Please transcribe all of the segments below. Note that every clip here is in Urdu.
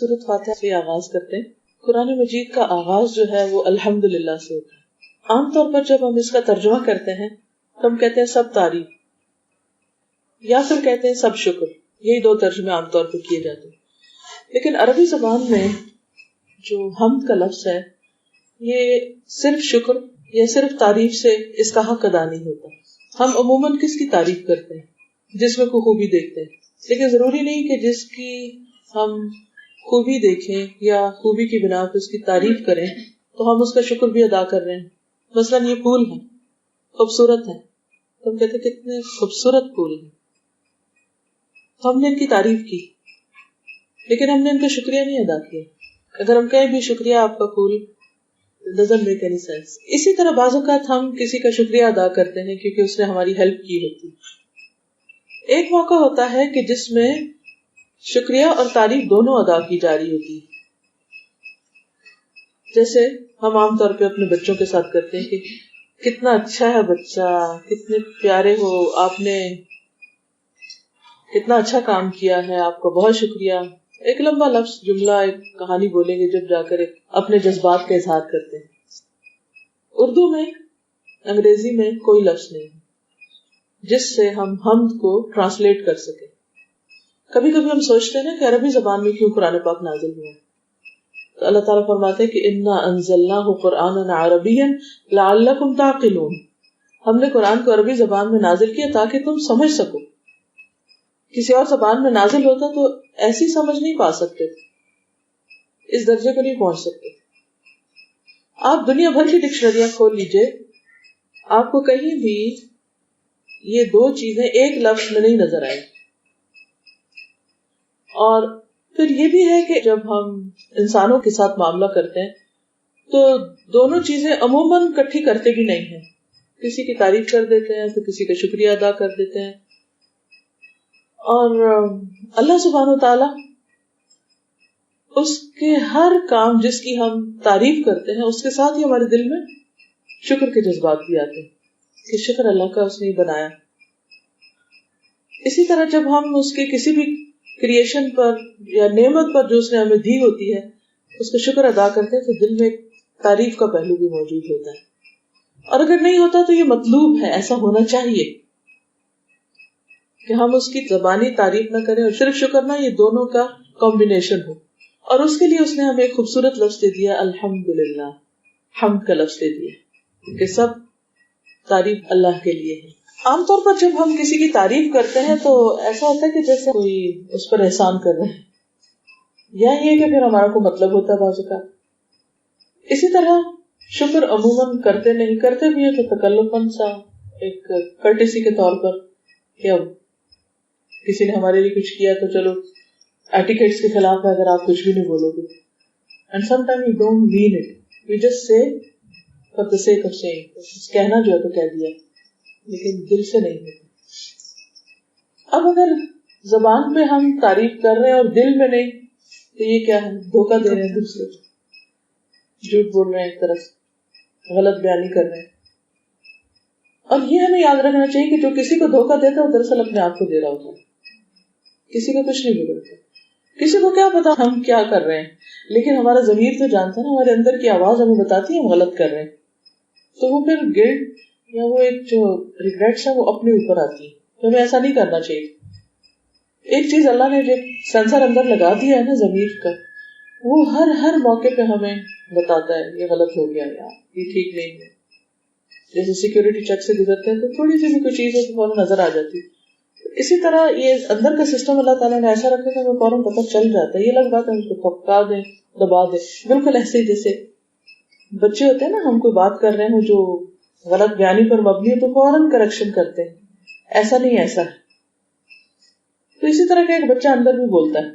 سورۃ فاتحہ سے آغاز کرتے ہیں. قرآن مجید کا آغاز جو ہے وہ الحمدللہ سے ہوتا ہے. عام طور پر جب ہم اس کا ترجمہ کرتے ہیں تو ہم کہتے ہیں سب تعریف، یا پھر کہتے ہیں سب شکر. یہی دو ترجمے عام طور پر کیے جاتے ہیں. لیکن عربی زبان میں جو حمد کا لفظ ہے یہ صرف شکر یا صرف تعریف سے اس کا حق ادا نہیں ہوتا. ہم عموماً کس کی تعریف کرتے ہیں؟ جس میں کوئی خوبی دیکھتے ہیں. لیکن ضروری نہیں کہ جس کی ہم خوبی دیکھیں یا خوبی کی بنا پر اس کی تعریف کریں تو ہم اس کا شکر بھی ادا کر رہے ہیں. مثلاً یہ پھول ہے، خوبصورت ہے، تو ہم کہتے ہیں کتنے خوبصورت پھول ہیں. ہم نے ان کی تعریف کی لیکن ہم نے ان کا شکریہ نہیں ادا کیا. اگر ہم کہیں بھی شکریہ آپ کا پھول، doesn't make any sense. اسی طرح بعض اوقات ہم کسی کا شکریہ ادا کرتے ہیں کیونکہ اس نے ہماری ہیلپ کی ہوتی. ایک موقع ہوتا ہے کہ جس میں شکریہ اور تعریف دونوں ادا کی جا رہی ہوتی ہے. جیسے ہم عام طور پہ اپنے بچوں کے ساتھ کرتے ہیں کہ کتنا اچھا ہے بچہ، کتنے پیارے ہو، آپ نے کتنا اچھا کام کیا ہے، آپ کا بہت شکریہ. ایک لمبا لفظ جملہ، ایک کہانی بولیں گے جب جا کر اپنے جذبات کا اظہار کرتے ہیں. اردو میں، انگریزی میں کوئی لفظ نہیں جس سے ہم حمد کو ٹرانسلیٹ کر سکیں. کبھی کبھی ہم سوچتے ہیں نا کہ عربی زبان میں کیوں قرآن پاک نازل ہوا. تو اللہ تعالیٰ فرماتے ہیں کہ انا انزلناہ قرآنا عربیا لعلکم تعقلون. ہم نے قرآن کو عربی زبان میں نازل کیا تاکہ تم سمجھ سکو. کسی اور زبان میں نازل ہوتا تو ایسی سمجھ نہیں پا سکتے تھے، اس درجے کو نہیں پہنچ سکتے. آپ دنیا بھر کی ڈکشنریاں کھول لیجئے، آپ کو کہیں بھی یہ دو چیزیں ایک لفظ میں نہیں نظر آئے. اور پھر یہ بھی ہے کہ جب ہم انسانوں کے ساتھ معاملہ کرتے ہیں تو دونوں چیزیں عموماً کٹھی کرتے بھی نہیں ہیں. کسی کی تعریف کر دیتے ہیں تو کسی کا شکریہ ادا کر دیتے ہیں. اور اللہ سبحانہ وتعالی اس کے ہر کام جس کی ہم تعریف کرتے ہیں اس کے ساتھ ہی ہمارے دل میں شکر کے جذبات بھی آتے ہیں کہ شکر اللہ کا، اس نے بنایا. اسی طرح جب ہم اس کے کسی بھی کریشن پر یا نعمت پر جو اس نے ہمیں دی ہوتی ہے اس کا شکر ادا کرتے ہیں تو دل میں ایک تعریف کا پہلو بھی موجود ہوتا ہے. اور اگر نہیں ہوتا تو یہ مطلوب ہے، ایسا ہونا چاہیے کہ ہم اس کی زبانی تعریف نہ کریں اور صرف شکر نہ، یہ دونوں کا کمبینیشن ہو. اور اس کے لیے اس نے ہمیں ایک خوبصورت لفظ دے دیا، الحمدللہ. حمد کا لفظ دے دیا کہ سب تعریف اللہ کے لیے ہے. عام طور پر جب ہم کسی کی تعریف کرتے ہیں تو ایسا ہوتا ہے کہ جیسے کوئی اس پر احسان کر رہے ہیں، یا یہ کہ پھر ہمارا کوئی مطلب ہوتا ہے بازو کا. اسی طرح شکر عموماً کرتے نہیں، کرتے بھی ہیں تو تکلفاً سا ایک کرٹیسی کے طور پر کہ اب کسی نے ہمارے لیے کچھ کیا تو چلو ایٹیکیٹس کے خلاف ہے اگر آپ کچھ بھی نہیں بولو گے. And some time you don't mean it, you just say for the sake of saying. کہنا جو ہے تو کہہ دیا لیکن دل سے نہیں ہوتا. اب اگر زبان پہ ہم تعریف کر رہے ہیں اور دل میں نہیں تو یہ کیا ہے؟ دھوکہ دے رہے ہیں دوسرے کو، جھوٹ بول رہے ہیں، ایک طرح سے غلط بیانی کر رہے ہیں. اور یہ ہمیں یاد رکھنا چاہیے کہ جو کسی کو دھوکہ دیتا ہے وہ دراصل اپنے آپ کو دے رہا ہوتا ہے، کسی کو کچھ نہیں بگڑتا. کسی کو کیا پتا ہم کیا کر رہے ہیں، لیکن ہمارا ضمیر تو جانتا ہے نا، ہمارے اندر کی آواز ہمیں بتاتی ہے ہم غلط کر رہے ہیں. تو وہ پھر گلٹ یا وہ ایک جو ریگریٹس ہے وہ اپنے اوپر آتی ہے. تو ہمیں ایسا نہیں کرنا چاہیے. ایک چیز اللہ نے جو سینسر اندر لگا دیا ہے نا ضمیر کا، وہ ہر موقع پہ ہمیں بتاتا ہے یہ غلط ہو گیا، یار یہ ٹھیک نہیں ہے. جیسے سیکیورٹی چیک سے گزرتے ہیں تو تھوڑی سی بھی کوئی چیز ہے تو فوراً نظر آ جاتی. اسی طرح یہ اندر کا سسٹم اللہ تعالیٰ نے ایسا رکھا کہ ہمیں فوراً پتہ چل جاتا ہے. یہ لگ بات ہے اس کو پکا دیں، دبا دیں. بالکل ایسے ہی جیسے بچے ہوتے ہیں نا، ہم کوئی بات کر رہے ہیں جو غلط بیانی پر مبنی ہے تو فوراً کریکشن کرتے ہیں، ایسا نہیں ایسا ہے. تو اسی طرح کا ایک بچہ اندر بھی بولتا ہے.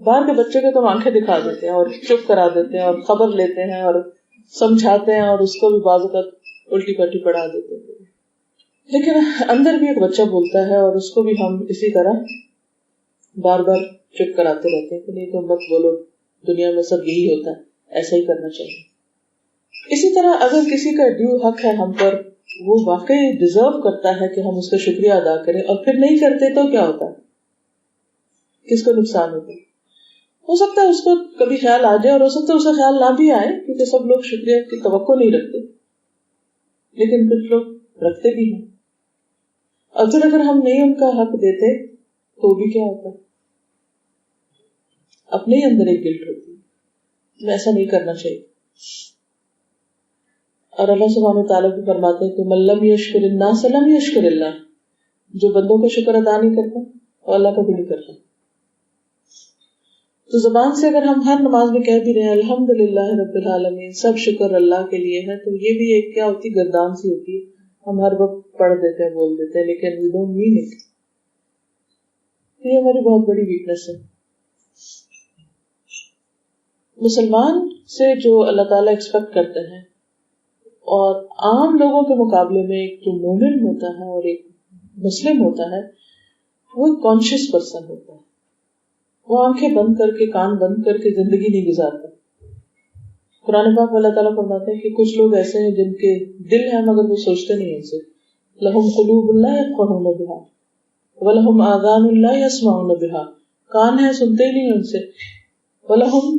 باہر کے بچے کو تو آنکھیں دکھا دیتے ہیں اور چپ کرا دیتے ہیں اور خبر لیتے ہیں اور سمجھاتے ہیں اور اس کو بھی بعض اوقات الٹی پلٹی پڑھا دیتے ہیں. لیکن اندر بھی ایک بچہ بولتا ہے اور اس کو بھی ہم اسی طرح بار بار چپ کراتے رہتے ہیں کہ نہیں تم مت بولو، دنیا میں سب یہی ہوتا ہے، ایسا ہی کرنا چاہیے. اسی طرح اگر کسی کا ڈیو حق ہے ہم پر، وہ واقعی ڈیزرو کرتا ہے کہ ہم اس کا شکریہ ادا کریں اور پھر نہیں کرتے تو کیا ہوتا ہے، کس کو نقصان ہوتا ہے؟ ہو سکتا ہے اس کو کبھی خیال آ جائے اور ہو سکتا ہے اسے خیال نہ بھی آئے، کیونکہ سب لوگ شکریہ کی توقع نہیں رکھتے، لیکن کچھ لوگ رکھتے بھی ہیں. اور پھر اگر ہم نہیں ان کا حق دیتے تو بھی کیا ہوتا ہے، اپنے ہی اندر ایک گلٹ ہوتی ہے، ایسا نہیں کرنا چاہیے. اور اللہ سبحانہ وتعالیٰ بھی فرماتے ہیں کہ من لم یشکر الناس لم یشکر اللہ، جو بندوں کا شکر ادا نہیں کرتا وہ اللہ کا بھی نہیں کرتا. تو زبان سے اگر ہم ہر نماز میں کہہ بھی رہے ہیں الحمدللہ رب العالمین، سب شکر اللہ کے لیے ہے، تو یہ بھی ایک کیا ہوتی گردان سی ہوتی ہے، ہم ہر وقت پڑھ دیتے ہیں بول دیتے ہیں لیکن we don't mean it. یہ ہماری بہت بڑی ویکنس ہے. مسلمان سے جو اللہ تعالیٰ ایکسپیکٹ کرتے ہیں اور عام لوگوں کے مقابلے میں ایک جو مومن ہوتا ہے اور ایک مسلم ہوتا ہے وہ ایک کانشیس پرسن ہوتا ہے. وہ آنکھیں بند کر کے کان بند کر کے زندگی نہیں گزارتا. قرآن پاک میں اللہ تعالیٰ فرماتے ہیں کہ کچھ لوگ ایسے ہیں جن کے دل ہیں مگر وہ سوچتے نہیں ان سے. لہم قلوب لا یفقہون بہا ولہم آذان لا یسمعون بہا، کان ہیں سنتے ہی نہیں ان سے. ولہم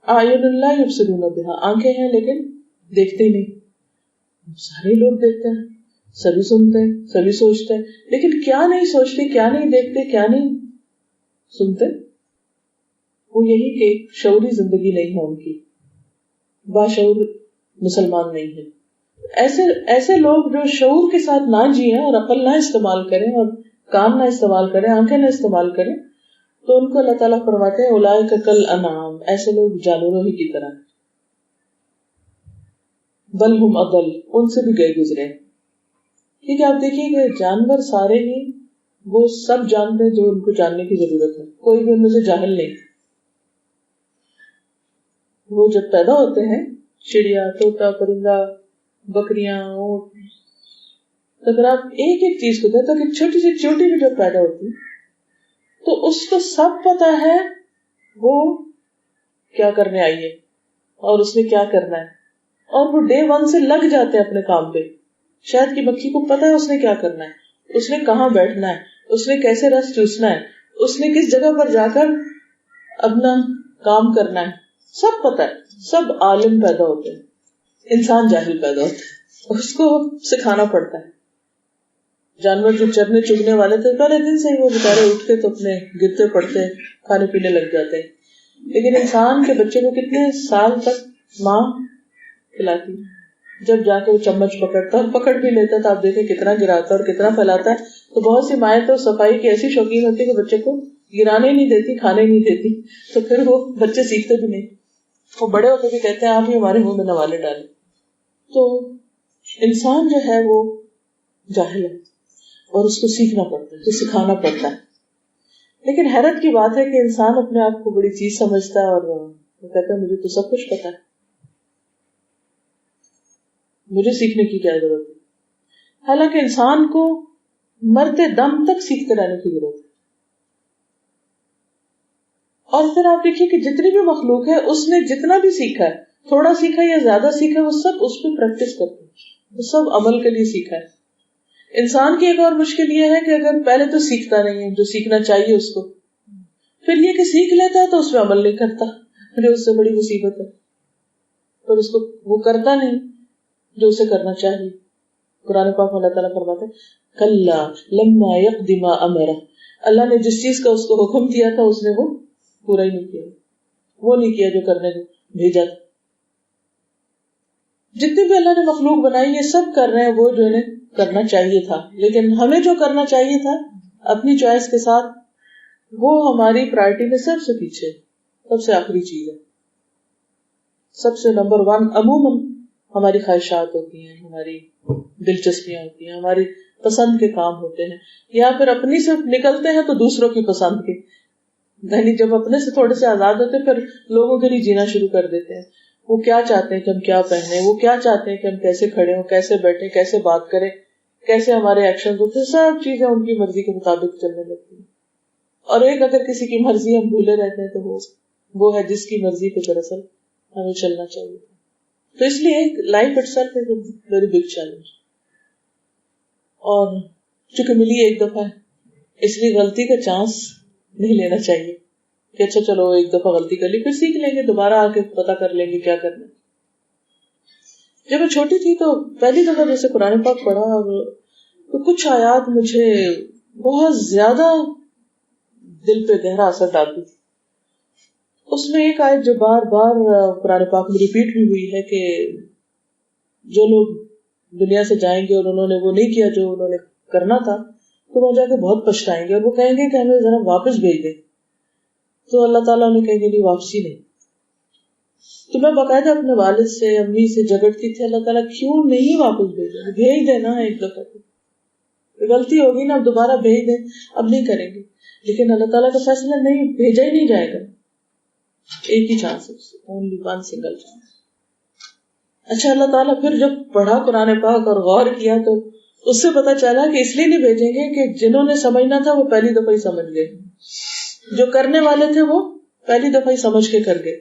اعین لا یبصرون بہا، آنکھیں ہیں لیکن دیکھتے ہی نہیں. سارے لوگ دیکھتے ہیں، سبھی سنتے ہیں، سبھی سوچتے ہیں، لیکن کیا نہیں سوچتے، کیا نہیں دیکھتے، کیا نہیں سنتے؟ وہ یہی کہ شعوری زندگی نہیں ہے ان کی، باشعور مسلمان نہیں ہے. ایسے لوگ جو شعور کے ساتھ نہ جیئیں اور عقل نہ استعمال کریں اور کان نہ استعمال کریں، آنکھیں نہ استعمال کریں، تو ان کو اللہ تعالیٰ فرماتے ہیں اولئک کالانعام، ایسے لوگ جانوروں ہی کی طرح، بل ہم اضل، ان سے بھی گئے گزرے. ٹھیک ہے، آپ دیکھیے کہ جانور سارے ہی وہ سب جانتے ہیں جو ان کو جاننے کی ضرورت ہے، کوئی بھی ان میں سے جاہل نہیں. وہ جب پیدا ہوتے ہیں چڑیا، طوطا، پرندہ، بکریاں، اونٹ، تو اگر آپ ایک ایک چیز کو دیکھتے کہ چھوٹی سی چیونٹی بھی جب پیدا ہوتی تو اس کو سب پتا ہے وہ کیا کرنے آئی ہے اور اس نے کیا کرنا ہے، اور وہ ڈے ون سے لگ جاتے ہیں اپنے کام پہ. شہد کی مکھی کو پتا ہے اس نے کیا کرنا ہے، اس نے کہاں بیٹھنا ہے، اس نے کیسے رس چوسنا ہے، اس نے کس جگہ پر جا کر اپنا کام کرنا ہے، سب پتا ہے. سب عالم پیدا ہوتے ہیں، انسان جاہل پیدا ہوتا ہے، اس کو سکھانا پڑتا ہے. جانور جو چرنے چگنے والے تھے پہلے دن سے ہی وہ بیچارے اٹھتے تو اپنے گرتے پڑتے کھانے پینے لگ جاتے ہیں، لیکن انسان کے بچے کو کتنے سال تک ماں کھلاتی، جب جا کے وہ چمچ پکڑتا اور پکڑ بھی لیتا تو آپ دیکھیں کتنا گراتا اور کتنا پھیلاتا ہے. تو بہت سی مائیں تو صفائی کی ایسی شوقین ہوتی کہ بچے کو گرانے نہیں دیتی، کھانے نہیں دیتی، تو پھر وہ بچے سیکھتے بھی نہیں، وہ بڑے ہوتے بھی کہتے ہیں آپ ہی ہمارے منہ میں نوالے ڈالیں. تو انسان جو ہے وہ جاہل ہے اور اس کو سیکھنا پڑتا ہے، تو سکھانا پڑتا ہے. لیکن حیرت کی بات ہے کہ انسان اپنے آپ کو بڑی چیز سمجھتا ہے اور وہ کہتا ہے مجھے تو سب کچھ پتا ہے، مجھے سیکھنے کی کیا ضرورت ہے. حالانکہ انسان کو مرتے دم تک سیکھتے رہنے کی ضرورت ہے. اور پھر آپ دیکھیے کہ جتنی بھی مخلوق ہے اس نے جتنا بھی سیکھا ہے، تھوڑا سیکھا یا زیادہ سیکھا، وہ سب اس پہ پریکٹس کرتے ہیں، وہ سب عمل کے لیے سیکھا ہے. انسان کی ایک اور مشکل یہ ہے کہ اگر پہلے تو سیکھتا نہیں ہے جو سیکھنا چاہیے اس کو، پھر یہ کہ سیکھ لیتا ہے تو اس پہ عمل نہیں کرتا، جو اس سے بڑی مصیبت ہے. پر اس کو وہ کرتا نہیں جو اسے کرنا چاہیے. قرآن پاک میں اللہ تعالیٰ فرماتے ہیں کلا لما یقض ما امرہ، اللہ نے جس چیز کا اس کو حکم دیا تھا اس نے وہ پورا ہی نہیں کیا، وہ نہیں کیا جو کرنے کو بھیجا تھا. جتنے بھی اللہ نے مخلوق بنائی یہ سب کر رہے ہیں وہ جو انہیں کرنا چاہیے تھا، لیکن ہمیں جو کرنا چاہیے تھا اپنی چوائس کے ساتھ وہ ہماری پرائرٹی میں سب سے پیچھے، سب سے آخری چیز ہے. سب سے نمبر 1 عموماً ہماری خواہشات ہوتی ہیں، ہماری دلچسپیاں ہوتی ہیں، ہماری پسند کے کام ہوتے ہیں، یا پھر اپنی سے نکلتے ہیں تو دوسروں کی پسند کے. یعنی جب اپنے سے تھوڑے سے آزاد ہوتے پھر لوگوں کے لیے جینا شروع کر دیتے ہیں. وہ کیا چاہتے ہیں کہ ہم کیا پہنے، وہ کیا چاہتے ہیں کہ ہم کیسے کھڑے ہوں، کیسے بیٹھیں، کیسے بات کریں، کیسے ہمارے ایکشن ہوتے، سب چیزیں ان کی مرضی کے مطابق چلنے لگتی ہیں. اور ایک اگر کسی کی مرضی ہم بھولے رہتے ہیں تو وہ ہے جس کی مرضی پہ دراصل ہمیں چلنا چاہیے. تو اس لیے life it self is a very big challenge. اور چونکہ ملی ایک دفعہ اس لیے غلطی کا چانس نہیں لینا چاہیے. کہ اچھا چلو ایک دفعہ غلطی کر لی، پھر سیکھ لیں گے، دوبارہ آ کے پتہ کر لیں گے کیا کرنا ہے. جب میں چھوٹی تھی تو پہلی دفعہ جیسے قرآن پاک پڑھا اور تو کچھ آیات مجھے بہت زیادہ دل پہ گہرا اثر ڈالتی تھی. اس میں ایک آیت جو بار بار قرآن پاک میں ریپیٹ بھی ہوئی ہے کہ جو لوگ دنیا سے جائیں گے اور انہوں نے وہ نہیں کیا جو انہوں نے کرنا تھا تو وہ جا کے بہت پچھتائیں گے اور وہ کہیں گے کہ ہمیں ذرا واپس بھیج دیں. تو اللہ تعالیٰ نے کہیں گے نہیں، واپسی نہیں. تو میں باقاعدہ اپنے والد سے امی سے جھگڑتی تھی، اللہ تعالیٰ کیوں نہیں واپس بھیجیں گے، بھیج دینا ہے ایک دفعہ، غلطی ہوگی نا اب دوبارہ بھیج دیں، اب نہیں کریں گے. لیکن اللہ تعالیٰ کا فیصلہ نہیں، بھیجا ہی نہیں جائے گا، ایک ہی چانس ہے، اونلی ون سنگل چانس. اچھا اللہ تعالیٰ پھر جب پڑھا قرآن پاک اور غور کیا تو اس سے پتا چلا کہ اس لیے نہیں بھیجیں گے کہ جنہوں نے سمجھنا تھا وہ پہلی دفعہ ہی سمجھ گئے، جو کرنے والے تھے وہ پہلی دفعہ ہی سمجھ کے کر گئے.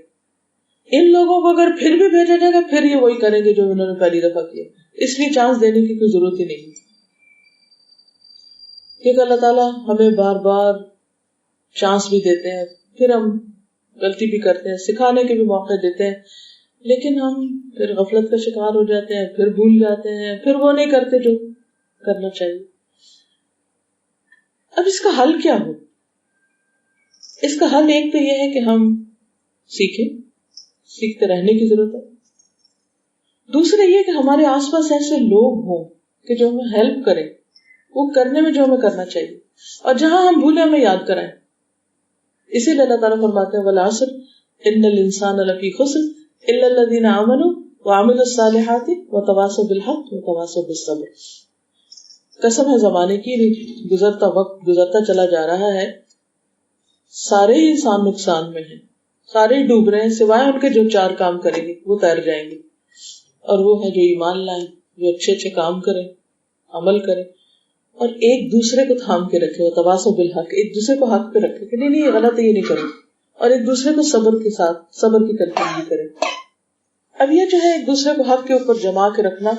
ان لوگوں کو اگر پھر بھی بھیجا جائے گا پھر یہ وہی کریں گے جو انہوں نے پہلی دفعہ کیا، اس لیے چانس دینے کی کوئی ضرورت ہی نہیں. کیونکہ اللہ تعالیٰ ہمیں بار بار چانس بھی دیتے ہیں، پھر ہم غلطی بھی کرتے ہیں، سکھانے کے بھی موقع دیتے ہیں، لیکن ہم پھر غفلت کا شکار ہو جاتے ہیں، پھر بھول جاتے ہیں، پھر وہ نہیں کرتے جو کرنا چاہیے. اب اس کا حل کیا ہو؟ اس کا حل ایک تو یہ ہے کہ ہم سیکھیں، سیکھتے رہنے کی ضرورت ہے. دوسرا یہ کہ ہمارے آس پاس ایسے لوگ ہوں کہ جو ہمیں ہیلپ کریں وہ کرنے میں جو ہمیں کرنا چاہیے، اور جہاں ہم بھولے ہمیں یاد کرائیں. اسی لیے اللہ تعالیٰ فرماتے ہیں والعصر ان الانسان لفی خسر الا الذین آمنوا وعملوا الصالحات وتواصوا بالحق وتواصوا بالصبر. قسم ہے زمانے کی، گزرتا وقت گزرتا چلا جا رہا ہے، سارے ہی انسان نقصان میں ہیں، سارے ہی ڈوب رہے ہیں، سوائے ان کے جو چار کام کریں گے وہ تیر جائیں گے. اور وہ ہے جو ایمان لائیں، جو اچھے اچھے کام کریں، عمل کریں، اور ایک دوسرے کو تھام کے رکھے، وہ تواصوا بالحق، ایک دوسرے کو حق پہ رکھے کہ نہیں یہ غلط ہے یہ نہیں کرو، اور ایک دوسرے کو صبر کے ساتھ صبر کی تلقین بھی کرے. اب یہ جو ہے ایک دوسرے کو حق کے اوپر جما کے رکھنا،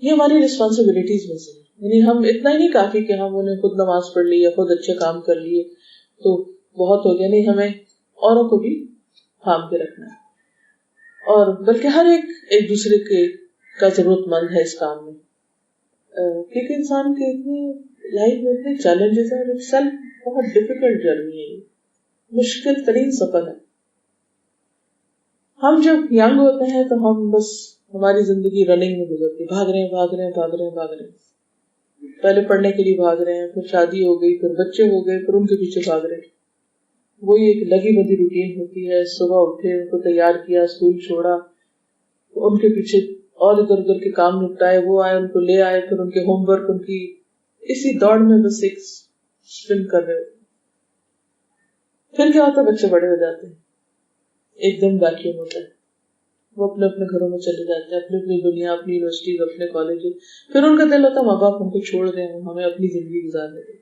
یہ ہماری رسپانسبلٹیز میں سے ہے. یعنی ہم اتنا ہی نہیں کافی کہ ہم انہیں خود نماز پڑھ لی یا خود اچھے کام کر لیے تو بہت ہو گیا، نہیں، ہمیں اوروں کو بھی تھام کے رکھنا ہے، اور بلکہ ہر ایک دوسرے کا ضرورت مند ہے اس کام میں. کیونکہ انسان کے اتنے لائف میں اتنے چیلنجز ہیں، اور سیلف بہت ڈیفیکلٹ جرنی ہے، مشکل ترین سفر ہے. ہم جب ینگ ہوتے ہیں تو ہم بس ہماری زندگی رننگ میں گزرتی، بھاگ رہے ہیں، پہلے پڑھنے کے لیے بھاگ رہے ہیں، پھر شادی ہو گئی، پھر بچے ہو گئے، پھر ان کے پیچھے بھاگ رہے ہیں. وہی ایک لگی بندی روٹین ہوتی ہے، صبح اٹھے، ان کو تیار کیا، اسکول چھوڑا، ان کے پیچھے اور ادھر ادھر کے کام نپٹائے، وہ آئے ان کو لے آئے، پھر ان کے ہوم ورک، ان کی اسی دوڑ میں بس ایک اسپن کر رہے ہوتے. پھر کیا ہوتا ہے، بچے بڑے ہو جاتے ہیں، ایک دم ویکیوم ہوتا ہے، وہ اپنے اپنے گھروں میں چلے جاتے ہیں، اپنی اپنی دنیا، اپنی یونیورسٹیز، اپنے کالجز. پھر ان کا دل ہوتا ہے ماں باپ ہم کو چھوڑ دیں، ہمیں اپنی زندگی گزارنے دیں.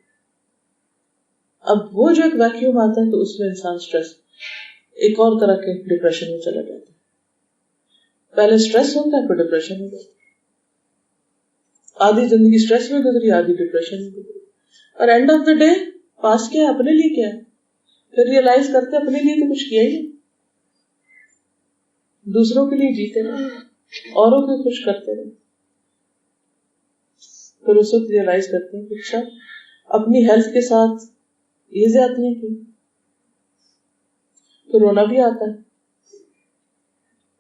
اب وہ جو ایک ویکیوم آتا ہے تو اس میں انسان اسٹریس، ایک اور طرح کے ڈپریشن میں چلا جاتا ہے. پہلے اسٹریس ہوتا ہے، پھر ڈپریشن ہو جاتا ہے. آدھی زندگی اسٹریس میں گزری، آدھی ڈپریشن میں گزری، اور اینڈ آف دا ڈے پاس کیا ہے، اپنے لیے کیا ہے، پھر ریئلائز کرتے اپنے لیے تو کچھ کیا ہی نہیں، دوسروں کے لیے جیتے رہے، اوروں کو خوش کرتے رہے. پھر اس وقت ریئلائز کرتے ہیں کہ اچھا اپنی ہیلتھ کے ساتھ یہ زیادتیاں کی. پھر رونا بھی آتا ہے،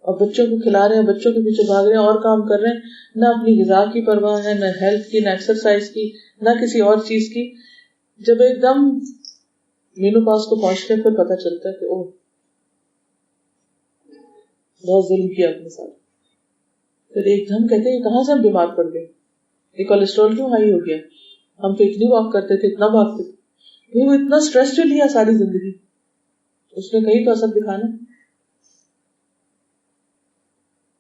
اور بچوں کو کھلا رہے ہیں، بچوں کے پیچھے بھاگ رہے ہیں، اور کام کر رہے ہیں، نہ اپنی غذا کی پرواہ ہے، نہ ہیلتھ کی، نہ ایکسرسائز کی، نہ کسی اور چیز کی. جب ایک دم مینوپاز کو پہنچتے ہیں پھر پتہ چلتا ہے کہ اوہ بہت ظلم کیا اپنے ساتھ. پھر ایک دم کہتے ہیں کہاں سے ہم بیمار پڑ گئے، یہ کولیسٹرول کیوں ہائی ہو گیا، ہم تو اتنی واک کرتے تھے، اتنا بھاگتے تھے. وہ اتنا اسٹریس جو لیا ساری زندگی، اس نے کہیں تو اثر دکھانا.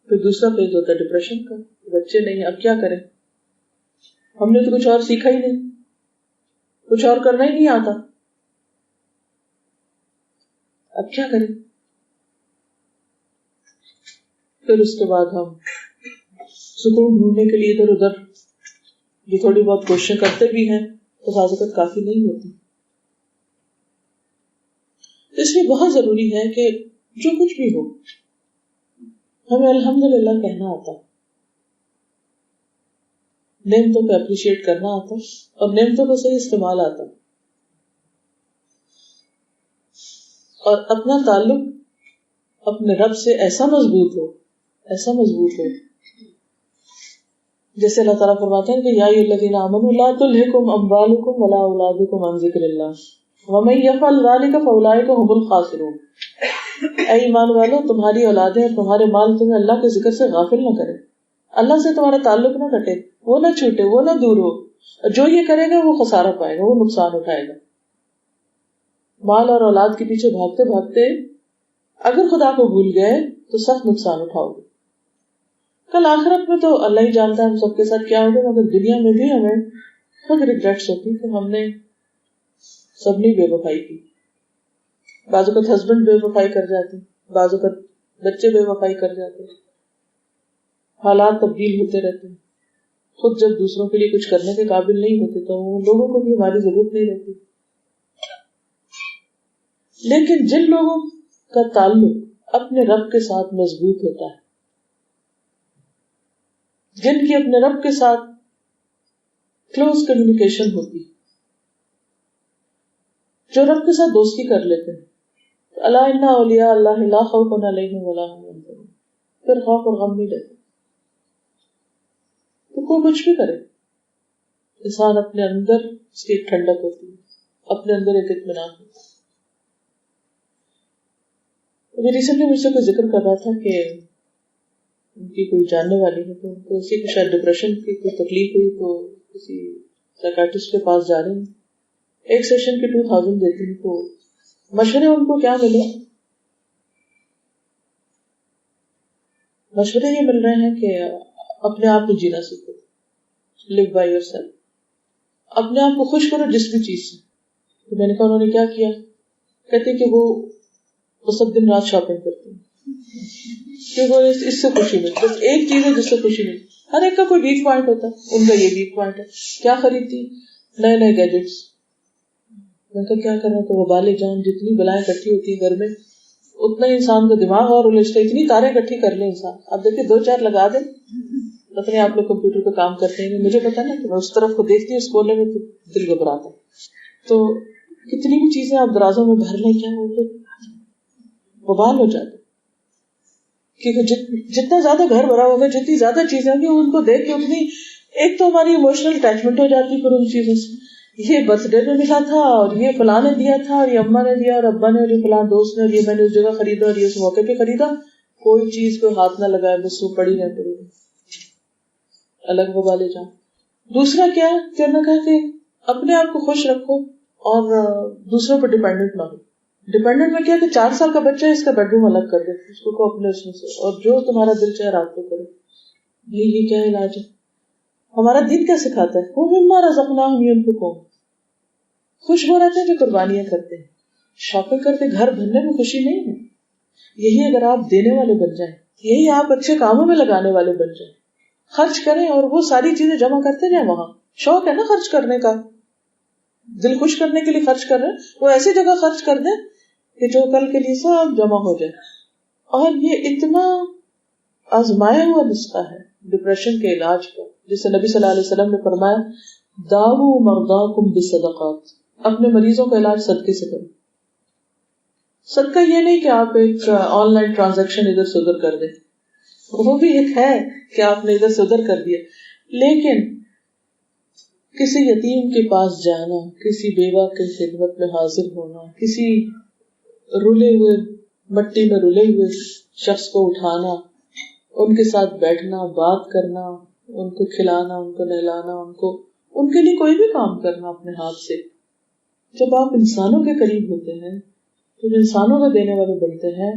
پھر دوسرا فیز ہوتا ہے ڈپریشن کا، بچے نہیں، اب کیا کریں، ہم نے تو کچھ اور سیکھا ہی نہیں، کچھ اور کرنا ہی نہیں آتا، اب کیا کریں. پھر اس کے بعد ہم سکون ڈھونڈنے کے لیے ادھر ادھر جو تھوڑی بہت کوششیں کرتے بھی ہیں تو بعض اوقات کافی نہیں ہوتی. اس لیے بہت ضروری ہے کہ جو کچھ بھی ہو ہمیں الحمدللہ کہنا آتا، نعمتوں کو اپریشیٹ کرنا آتا اور نعمتوں کا صحیح استعمال آتا، اور اپنا تعلق اپنے رب سے ایسا مضبوط ہو جیسے اللہ تعالیٰ فرماتے ہیں کہ یا ایھا الذین آمنوا لا تلھکم اموالکم ولا اولادکم عن ذکر اللہ ومن یفعل ذلک فاولئک هم الخاسرون. اے ایمان والو، تمہاری اولادیں اور تمہارے مال تمہیں اللہ کے ذکر سے غافل نہ کرے، اللہ سے تمہارا تعلق نہ کٹے، وہ نہ چھوٹے، وہ نہ دور ہو. جو یہ کرے گا وہ خسارہ پائے گا، وہ نقصان اٹھائے گا. مال اور اولاد کے پیچھے بھاگتے بھاگتے اگر خدا کو بھول گئے تو سخت نقصان اٹھاؤ گے. کل آخرت میں تو اللہ ہی جانتا ہے ہم سب کے ساتھ کیا ہوگا، مگر دنیا میں بھی ہمیں خود ریگریٹس ہوتی کہ ہم نے سب نے بے وفائی کی. بعض اوقات ہسبینڈ بے وفائی کر جاتے، بعض اوقات بچے بے وفائی کر جاتے، حالات تبدیل ہوتے رہتے. خود جب دوسروں کے لیے کچھ کرنے کے قابل نہیں ہوتے تو ان لوگوں کو بھی ہماری ضرورت نہیں رہتی. لیکن جن لوگوں کا تعلق اپنے رب کے ساتھ مضبوط ہوتا ہے، جن کی اپنے رب کے ساتھ کلوز کمیونیکیشن ہوتی، جو رب کے ساتھ دوستی کر لیتے ہیں، الا ان اولیاء اللہ لا خوف علیہم ولا هم يحزنون، پھر خوف اور غم نہیں رہتے. تو کوئی کچھ بھی کرے، انسان اپنے اندر اس کی ایک ٹھنڈک ہوتی ہے، اپنے اندر ایک اطمینان ہوتا ہے. ابھی ریسنٹلی مجھ سے کوئی ذکر کر رہا تھا کہ ان کی کوئی جاننے والی ہے تو ان کو اسی کو شاید ڈپریشن کی کوئی تکلیف ہوئی تو کسی سائیکاٹرسٹ کے پاس جا رہے ہیں. ایک سیشن کے 2000 دیتے ہیں. تو مشورے ان کو کیا ملے؟ مشورے یہ مل رہے ہیں کہ اپنے آپ کو جینا سیکھو، live by yourself، اپنے آپ کو خوش کرو جس بھی چیز سے. تو میں نے کہا انہوں نے کیا کیا؟ کہتے کہ وہ سب دن رات شاپنگ کرتے ہیں کہ وہ اس سے خوشی ملتی. بس ایک چیز ہے جس سے خوشی ملتی. ہر ایک کا کوئی ویک پوائنٹ ہوتا ہے، ان کا یہ ویک پوائنٹ ہے. کیا خریدتی؟ نئے نئے گیجٹس. میں کہا کیا کرنا؟ تو وہ بالے جان جتنی بلائیں اکٹھی ہوتی ہیں گھر میں اتنا ہی انسان کا دماغ اور الجھتا ہے. اتنی تاریں اکٹھی کر لیں انسان. اب دیکھیں 2-4 لگا دیں. پتہ نہیں آپ لوگ کمپیوٹر پہ کام کرتے ہیں، مجھے پتا نا کہ میں اس طرف کو دیکھتی ہوں، اس کونے میں تو دل گھبراتا ہے. تو کتنی بھی چیزیں آپ درازوں میں بھر لیں کیا ہوتے ببال ہو جاتے. کیونکہ جتنا زیادہ گھر بھرا ہوگا، جتنی زیادہ چیزیں ہوں گی ان کو دیکھ کے اتنی ایک تو ہماری ایموشنل اٹیچمنٹ ہو جاتی پھر ان چیزوں سے. یہ برتھ ڈے میں ملا تھا اور یہ فلاں نے دیا تھا اور یہ اماں نے دیا اور ابا نے اور یہ فلاں دوست نے اور یہ میں نے اس جگہ خریدا اور یہ اس موقع پہ خریدا. کوئی چیز کو ہاتھ نہ لگائے، بس وہ پڑی رہ پڑی الگ ببالے جان. دوسرا کیا کرنا کہا کہ اپنے آپ کو خوش رکھو اور دوسروں پر ڈیپینڈنٹ نہ ہو. ڈیپینڈنٹ میں کیا کہ 4 سال کا بچہ ہے، اس کا بیڈ روم الگ کر دے، اس کو اپنے اس میں سے، اور جو تمہارا دل چاہے رات کو کرو. یہ کیا علاج ہے؟ ہمارا دین کیا سکھاتا ہے؟ وہ مما رزقناہم ينفقون. خوش ہو رہتے ہیں جو قربانیاں کرتے ہیں، شاپنگ کرتے گھر بھرنے میں خوشی نہیں ہے. یہی اگر آپ دینے والے بن جائیں، یہی آپ اچھے کاموں میں لگانے والے بن جائیں، خرچ کریں اور وہ ساری چیزیں جمع کرتے جائیں. وہاں شوق ہے نا خرچ کرنے کا، دل خوش کرنے کے لیے خرچ کر رہے ہیں، وہ ایسی جگہ خرچ کر دیں کہ جو کل کے لیے سب جمع ہو جائے. اور یہ اتنا آزمایا ہوا نسخہ ہے ڈپریشن کے علاج کا، جسے نبی صلی اللہ علیہ وسلم نے فرمایا داؤ مرضاکم بالصدقات، اپنے مریضوں کا علاج صدقے سے کرو. صدقہ یہ نہیں کہ آپ ایک آن لائن ٹرانزیکشن ادھر سے ادھر کر دیں، وہ بھی ایک ہے کہ آپ نے ادھر سے ادھر کر دیا، لیکن کسی یتیم کے پاس جانا، کسی بیوہ کی خدمت میں حاضر ہونا، کسی رولے ہوئے مٹی میں رولے ہوئے شخص کو اٹھانا، ان کے ساتھ بیٹھنا، بات کرنا، ان کو کھلانا، ان کو نہلانا، ان کے لیے کوئی بھی کام کرنا اپنے ہاتھ سے. جب آپ انسانوں کے قریب ہوتے ہیں، جب انسانوں کا دینے والے بنتے ہیں،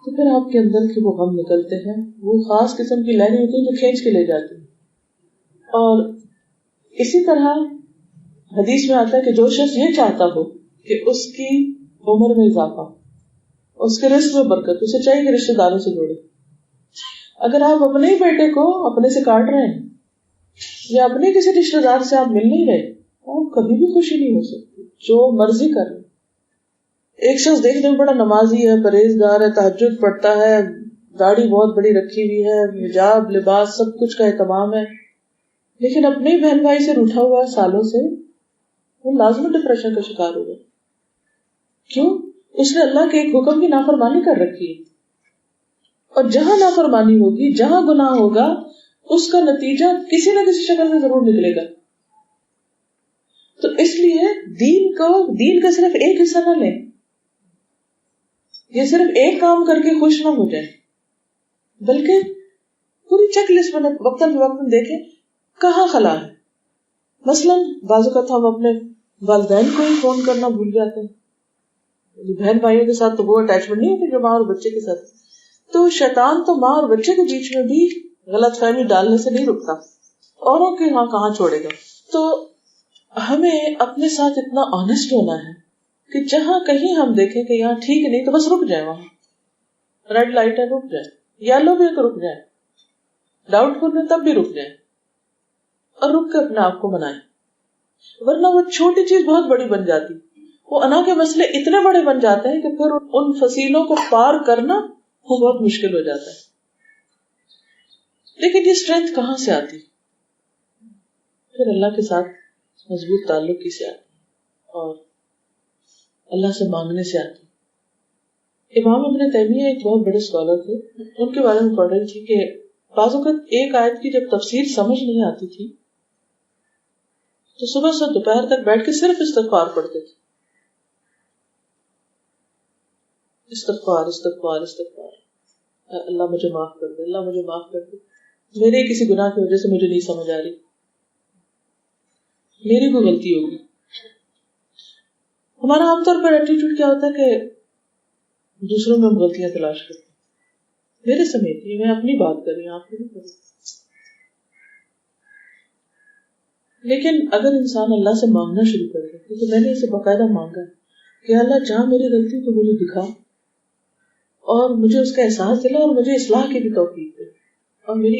تو پھر آپ کے اندر کے وہ غم نکلتے ہیں. وہ خاص قسم کی لہریں ہوتی ہیں جو کھینچ کے لے جاتی ہیں. اور اسی طرح حدیث میں آتا ہے کہ جو شخص یہ چاہتا ہو کہ اس کی عمر میں اضافہ، اس کے رزق میں برکت، اسے چاہیے کہ رشتہ داروں سے جوڑے. اگر آپ اپنے ہی بیٹے کو اپنے سے کاٹ رہے ہیں یا اپنے کسی رشتہ دار سے آپ مل نہیں رہے، آپ کبھی بھی خوشی نہیں ہو سکتی. جو مرضی کر لیں، ایک شخص دیکھنے میں بڑا نمازی ہے، پرہیزگار ہے، تہجد پڑھتا ہے، داڑھی بہت بڑی رکھی ہوئی ہے، حجاب لباس سب کچھ کا اہتمام ہے، لیکن اپنے ہی بہن بھائی سے روٹھا ہوا ہے سالوں سے، وہ لازمی ڈپریشن کا شکار ہوگا. کیوں؟ اس نے اللہ کے ایک حکم کی نافرمانی کر رکھی ہے. اور جہاں نافرمانی ہوگی، جہاں گناہ ہوگا، اس کا نتیجہ کسی نہ کسی شکل میں ضرور نکلے گا. تو اس لیے دین کا صرف ایک حصہ نہ لیں، یہ صرف ایک کام کر کے خوش نہ ہو جائیں، بلکہ پوری چیک لسٹ میں وقتاً فوقتاً دیکھیں کہاں خلا ہے. مثلاً بعض اوقات ہم اپنے والدین کو ہی فون کرنا بھول جاتے ہیں. بہن بھائیوں کے ساتھ تو وہ اٹیچمنٹ نہیں ہوتی جو ماں اور بچے کے ساتھ. تو شیطان تو ماں اور بچے کے بیچ میں بھی غلط فہمی ڈالنے سے نہیں رکتا، اوروں کے ہاں کہاں چھوڑے گا. تو ہمیں اپنے ساتھ اتنا آنےسٹ ہونا ہے کہ جہاں کہیں ہم دیکھیں کہ یہاں ٹھیک نہیں تو بس رک جائیں. وہاں ریڈ لائٹ ہے رک جائیں، یلو بھی ہے تو رک جائیں، ڈاؤٹ فل ہے تب بھی رک جائیں اور رک کے اپنے آپ کو منائیں. ورنہ وہ چھوٹی چیز بہت بڑی بن جاتی، وہ انا کے مسئلے اتنے بڑے بن جاتے ہیں کہ پھر ان فصیلوں کو پار کرنا وہ بہت مشکل ہو جاتا ہے. لیکن یہ اسٹرینتھ کہاں سے آتی؟ پھر اللہ کے ساتھ مضبوط تعلق کی سے آتی اور اللہ سے مانگنے سے آتی. امام ابن تیمیہ ایک بہت بڑے اسکالر تھے، ان کے بارے میں پڑھ رہی تھی کہ بعض اوقات ایک آیت کی جب تفسیر سمجھ نہیں آتی تھی تو صبح سے دوپہر تک بیٹھ کے صرف استغفار پڑھتے تھے. استغفار استغفار استغفار، اللہ مجھے معاف کر دے، اللہ مجھے معاف کر دے، میرے کسی گناہ کی وجہ سے مجھے نہیں سمجھ آ رہی، میری کوئی غلطی ہوگی. ہمارا عام طور پر ایٹیٹیوڈ کیا ہوتا ہے کہ دوسروں میں ہم غلطیاں تلاش کرتے ہیں. میرے سمیت یہ میں اپنی بات کر رہی ہوں، آپ کو نہیں کر رہی. لیکن اگر انسان اللہ سے مانگنا شروع کر دے، کیونکہ میں نے اسے باقاعدہ مانگا ہے کہ اللہ جہاں میری غلطی تو مجھے دکھا اور مجھے اس کا احساس دلا اور مجھے اصلاح کی بھی توفیق دے، اور میری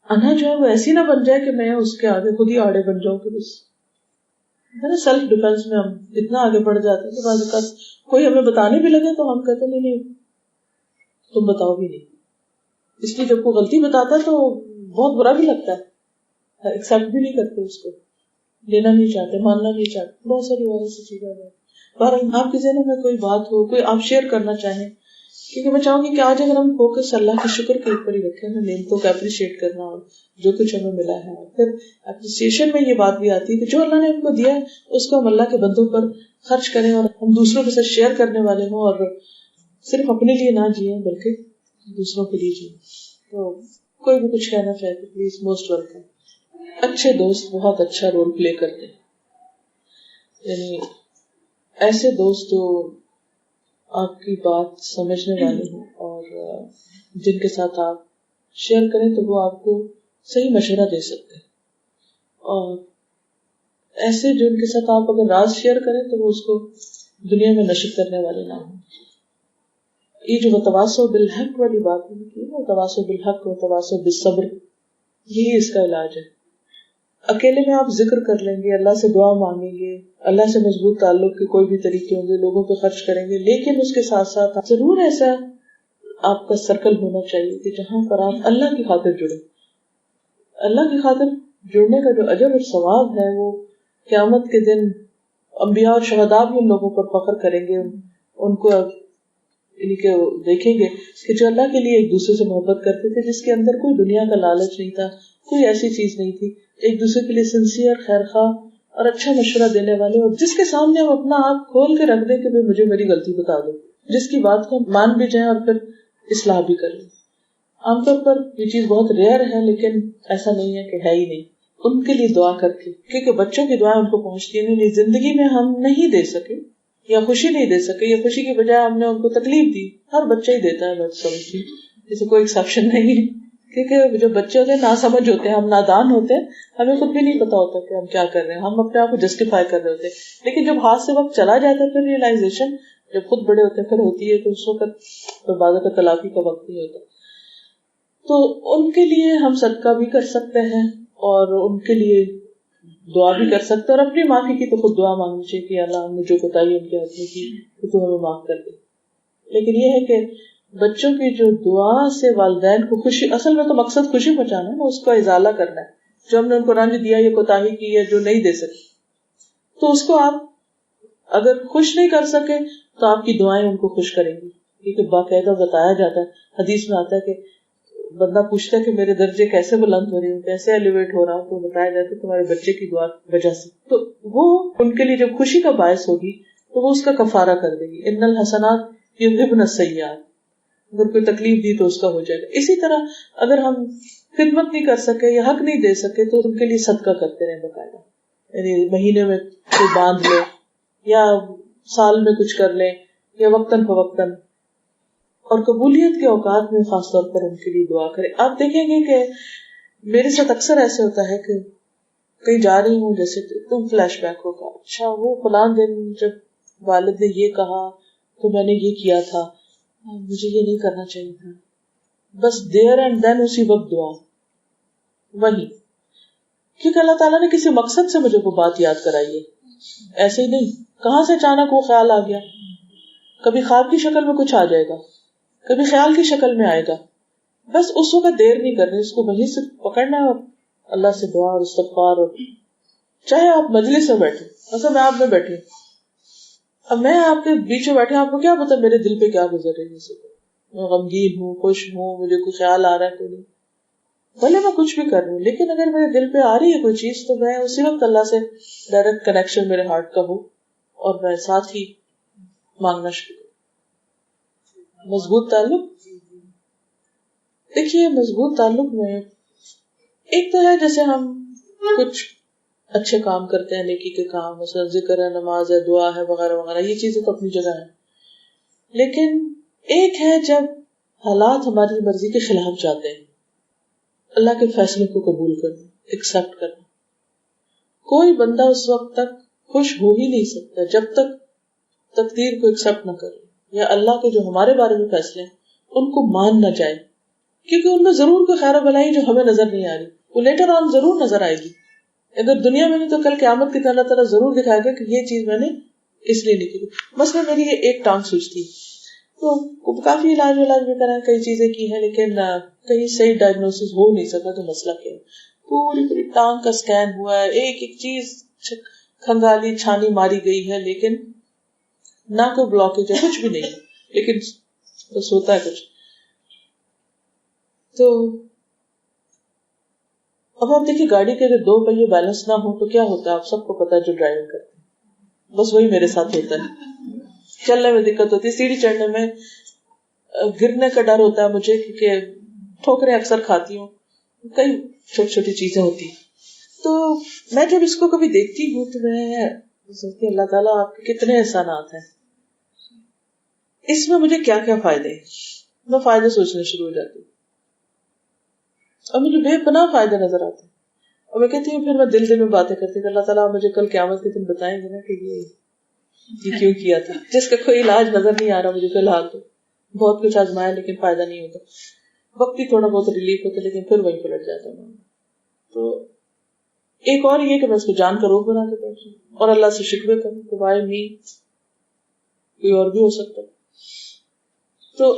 انا جو ہے وہ ایسی نہ بن جائے کہ میں اس کے آگے خود ہی آڑے بن جاؤں. کہ بس ہے نا، سیلف ڈیفینس میں ہم اتنا آگے بڑھ جاتے ہیں کہ بعض اوقات کوئی ہمیں بتانے بھی لگے تو ہم کہتے نہیں نہیں تم بتاؤ بھی نہیں. اس لیے جب کوئی غلطی بتاتا ہے تو بہت برا بھی لگتا ہے، ایکسپٹ بھی نہیں کرتے، اس کو لینا نہیں چاہتے، ماننا نہیں چاہتے. بہت ساری اور ایسی چیزیں ہیں. بہرحال آپ کے ذہن میں کوئی بات ہو، کوئی آپ شیئر کرنا چاہیں، کیونکہ میں چاہوں گی کہ آج اگر ہم فوکس اللہ کے شکر کے اوپر ہی رکھیں، ہمیں نعمتوں کو اپریشیٹ کرنا اور جو کچھ ہمیں ملا ہے. پھر اپریسیشن میں یہ بات بھی آتی ہے کہ جو اللہ نے ہم کو دیا ہے اس کو ہم اللہ کے بندوں پر خرچ کریں اور ہم دوسروں کے ساتھ شیئر کرنے والے ہوں اور صرف اپنے لیے نہ جیئیں بلکہ دوسروں کے لیے جیئیں. تو کوئی بھی کچھ کہنا چاہے تو پلیز موسٹ ویلکم. اچھے دوست بہت اچھا رول پلے کرتے ہیں، یعنی ایسے دوست جو آپ کی بات سمجھنے والے ہوں اور جن کے ساتھ آپ شیئر کریں تو وہ آپ کو صحیح مشورہ دے سکتے ہیں، اور ایسے جن کے ساتھ آپ اگر راز شیئر کریں تو وہ اس کو دنیا میں نشر کرنے والے نہ ہوں. یہ جو وتواصوا بالحق والی بات ہے، وتواصوا بالحق وتواصوا بالصبر، یہی اس کا علاج ہے. اکیلے میں آپ ذکر کر لیں گے، اللہ سے دعا مانگیں گے، اللہ سے مضبوط تعلق کے کوئی بھی طریقے ہوں گے، لوگوں پہ خرچ کریں گے، لیکن اس کے ساتھ ساتھ ضرور ایسا آپ کا سرکل ہونا چاہیے کہ جہاں پر آپ اللہ کی خاطر جڑیں. اللہ کی خاطر جڑنے کا جو اجر اور ثواب ہے وہ قیامت کے دن انبیاء اور شہداء بھی ان لوگوں پر فخر کریں گے، ان کو یعنی کہ دیکھیں گے کہ جو اللہ کے لیے ایک دوسرے سے محبت کرتے تھے، جس کے اندر کوئی دنیا کا لالچ نہیں تھا، کوئی ایسی چیز نہیں تھی، ایک دوسرے کے لیے سنسیئر، خیر خواہ اور اچھا مشورہ دینے والے، اور جس کے سامنے ہم اپنا آپ کھول کے رکھ دیں کہ مجھے میری غلطی بتا دو، جس کی بات کو مان بھی جائیں اور پھر اصلاح بھی کر لیں. عام طور پر یہ چیز بہت ریئر ہے، لیکن ایسا نہیں ہے کہ ہے ہی نہیں. ان کے لیے دعا کر کے، کیونکہ بچوں کی دعائیں ان کو پہنچتی ہیں. نہیں، زندگی میں ہم نہیں دے سکے یا خوشی نہیں دے سکے یا خوشی کی بجائے ہم نے ان کو تکلیف دی. ہر بچہ ہی دیتا ہے، میں سمجھتی ہوں، جیسے کوئی ایکسیپشن نہیں ہے. کیونکہ جو بچے ہوتے ہیں ناسمجھ ہوتے ہیں، ہم نادان ہوتے ہیں، ہمیں خود بھی نہیں پتا ہوتا کہ ہم کیا کر رہے ہیں، ہم اپنے آپ کو جسٹیفائی کر رہے ہوتے ہیں. لیکن جب ہاتھ سے وقت چلا جاتا ہے پھر ریئلائزیشن جب خود بڑے ہوتے ہیں پھر ہوتی ہے، تو اس وقت بعض کا تلافی کا وقت نہیں ہوتا. تو ان کے لیے ہم صدقہ بھی کر سکتے ہیں اور ان کے لیے دعا بھی کر سکتے ہیں، اور اپنی معافی کی تو خود دعا مانگنی چاہیے کہ اللہ ہم نے جو کوتاہی ان کے حق میں کی کہ تو ہمیں معاف کر دے. لیکن یہ ہے کہ بچوں کی جو دعا سے والدین کو خوشی، اصل میں تو مقصد خوشی پہنچانا ہے نا، اس کا ازالہ کرنا ہے. جو ہم نے ان کو رنج دیا یا کوتاہی کی یا جو نہیں دے سکے، تو اس کو آپ اگر خوش نہیں کر سکے تو آپ کی دعائیں ان کو خوش کریں گی. کیونکہ باقاعدہ بتایا جاتا ہے، حدیث میں آتا ہے کہ بندہ پوچھتا ہے کہ میرے درجے کیسے بلند ہو رہے ہیں، کیسے ایلیویٹ ہو رہا ہوں، تو بتایا جاتا ہے تمہارے بچے کی دعا کی وجہ سے. تو وہ ان کے لیے جب خوشی کا باعث ہوگی تو وہ اس کا کفارہ کر دے گی. ان الحسنات یذہبن السیئات، اگر کوئی تکلیف دی تو اس کا ہو جائے گا. اسی طرح اگر ہم خدمت نہیں کر سکے یا حق نہیں دے سکے تو ان کے لیے صدقہ کرتے رہیں باقاعدہ. یعنی مہینے میں کوئی باندھ لے یا سال میں کچھ کر لیں یا وقتاً فوقتاً. اور قبولیت کے اوقات میں خاص طور پر ان کے لیے دعا کریں. آپ دیکھیں گے کہ میرے ساتھ اکثر ایسے ہوتا ہے کہ کہیں جا رہی ہوں، جیسے تم فلیش بیک ہوگا، اچھا وہ فلاں دن جب والد نے یہ کہا تو میں نے یہ کیا تھا، مجھے یہ نہیں کرنا چاہیے تھا. بس دیر اینڈ دین اسی وقت دعا وہی، کیونکہ اللہ تعالیٰ نے کسی مقصد سے مجھے وہ بات یاد کرائی ہے. ایسے ہی نہیں کہاں سے اچانک وہ خیال آ گیا. کبھی خواب کی شکل میں کچھ آ جائے گا، کبھی خیال کی شکل میں آئے گا. بس اس وقت دیر نہیں کرنی، اس کو وہیں سے پکڑنا ہے اور اللہ سے دعا اور استغفار. اور چاہے آپ مجلس میں بیٹھے، مثلا میں آپ میں بیٹھی ہوں، اب میں آپ کے بیچ میں بیٹھے، آپ کو کیا پتا میرے دل پہ کیا گزر رہی ہے. میں غمگین ہوں، خوش ہوں، مجھے کوئی خیال آ رہا ہے کوئی نہیں، بھلے میں کچھ بھی کر رہی ہوں، لیکن اگر میرے دل پہ آ رہی ہے کوئی چیز تو میں اسی وقت اللہ سے ڈائریکٹ کنیکشن میرے ہارٹ کا ہو اور میں ساتھ ہی مانگنا شروع کروں. مضبوط تعلق، دیکھیے مضبوط تعلق میں ایک تو ہے جیسے ہم کچھ اچھے کام کرتے ہیں، نیکی کے کام، مثلا ذکر ہے، نماز ہے، دعا ہے، وغیرہ وغیرہ، یہ چیزیں تو اپنی جگہ ہیں. لیکن ایک ہے جب حالات ہماری مرضی کے خلاف جاتے ہیں، اللہ کے فیصلے کو قبول کرنا، ایکسپٹ کرنا. کوئی بندہ اس وقت تک خوش ہو ہی نہیں سکتا جب تک تقدیر کو ایکسپٹ نہ کرے، یا اللہ کے جو ہمارے بارے میں فیصلے ہیں ان کو مان نہ جائے. کیونکہ ان میں ضرور کوئی خیر و بھلائی جو ہمیں نظر نہیں آ رہی، وہ لیٹر آن ضرور نظر آئے گی. اگر دنیا میں نہیں تو کل قیامت کے دن اللہ تعالیٰ ضرور دکھائے گا کہ یہ چیز میں نے اس لیے نہیں کی. مثلا میری یہ ایک ٹانگ سوج تھی، تو کافی علاج بھی کرا، کئی چیزیں کی ہیں، لیکن کہیں صحیح ڈائگنوسس ہو نہیں سکا. تو مسئلہ کیا ہے، پوری ٹانگ کا اسکین ہوا ہے، ایک ایک چیز کھنگالی چھانی ماری گئی ہے، لیکن نہ کوئی بلاکیج ہے، کچھ بھی نہیں ہے، لیکن بس ہوتا ہے کچھ. تو اب آپ دیکھیے گاڑی کے اگر 2 پہیے بیلنس نہ ہو تو کیا ہوتا ہے، آپ سب کو پتا ہے جو ڈرائیونگ کرتے ہیں. بس وہی میرے ساتھ ہوتا ہے، چلنے میں دقت ہوتی ہے، سیڑھی چڑھنے میں گرنے کا ڈر ہوتا ہے مجھے، کیونکہ ٹھوکریں اکثر کھاتی ہوں، کئی چھوٹی چھوٹی چیزیں ہوتی. تو میں جب اس کو کبھی دیکھتی ہوں تو میں سوچتی اللہ تعالیٰ آپ کے کتنے احسانات ہیں، اس میں مجھے کیا کیا فائدے ہیں. میں فائدے سوچنے شروع ہو جاتی ہوں اور مجھے بے پناہ فائدے نظر آتے ہیں. اور میں کہتی ہوں، پھر میں دل میں باتیں کرتی ہوں کہ اللہ تعالیٰ مجھے کل قیامت کے دن بتائیں گے نا کہ یہ کیوں کیا تھا، جس کا کوئی علاج نظر نہیں آ رہا مجھے فی الحال. تو بہت کچھ آزمایا لیکن فائدہ نہیں ہوتا، وقت ہی تھوڑا بہت ریلیف ہوتا لیکن پھر وہیں پلٹ جاتا ہوں. تو ایک اور یہ کہ میں اس کو جان کا روپ بنا کے بیٹھوں اور اللہ سے شکوے کروں کہ بھائی کوئی اور بھی ہو سکتا. تو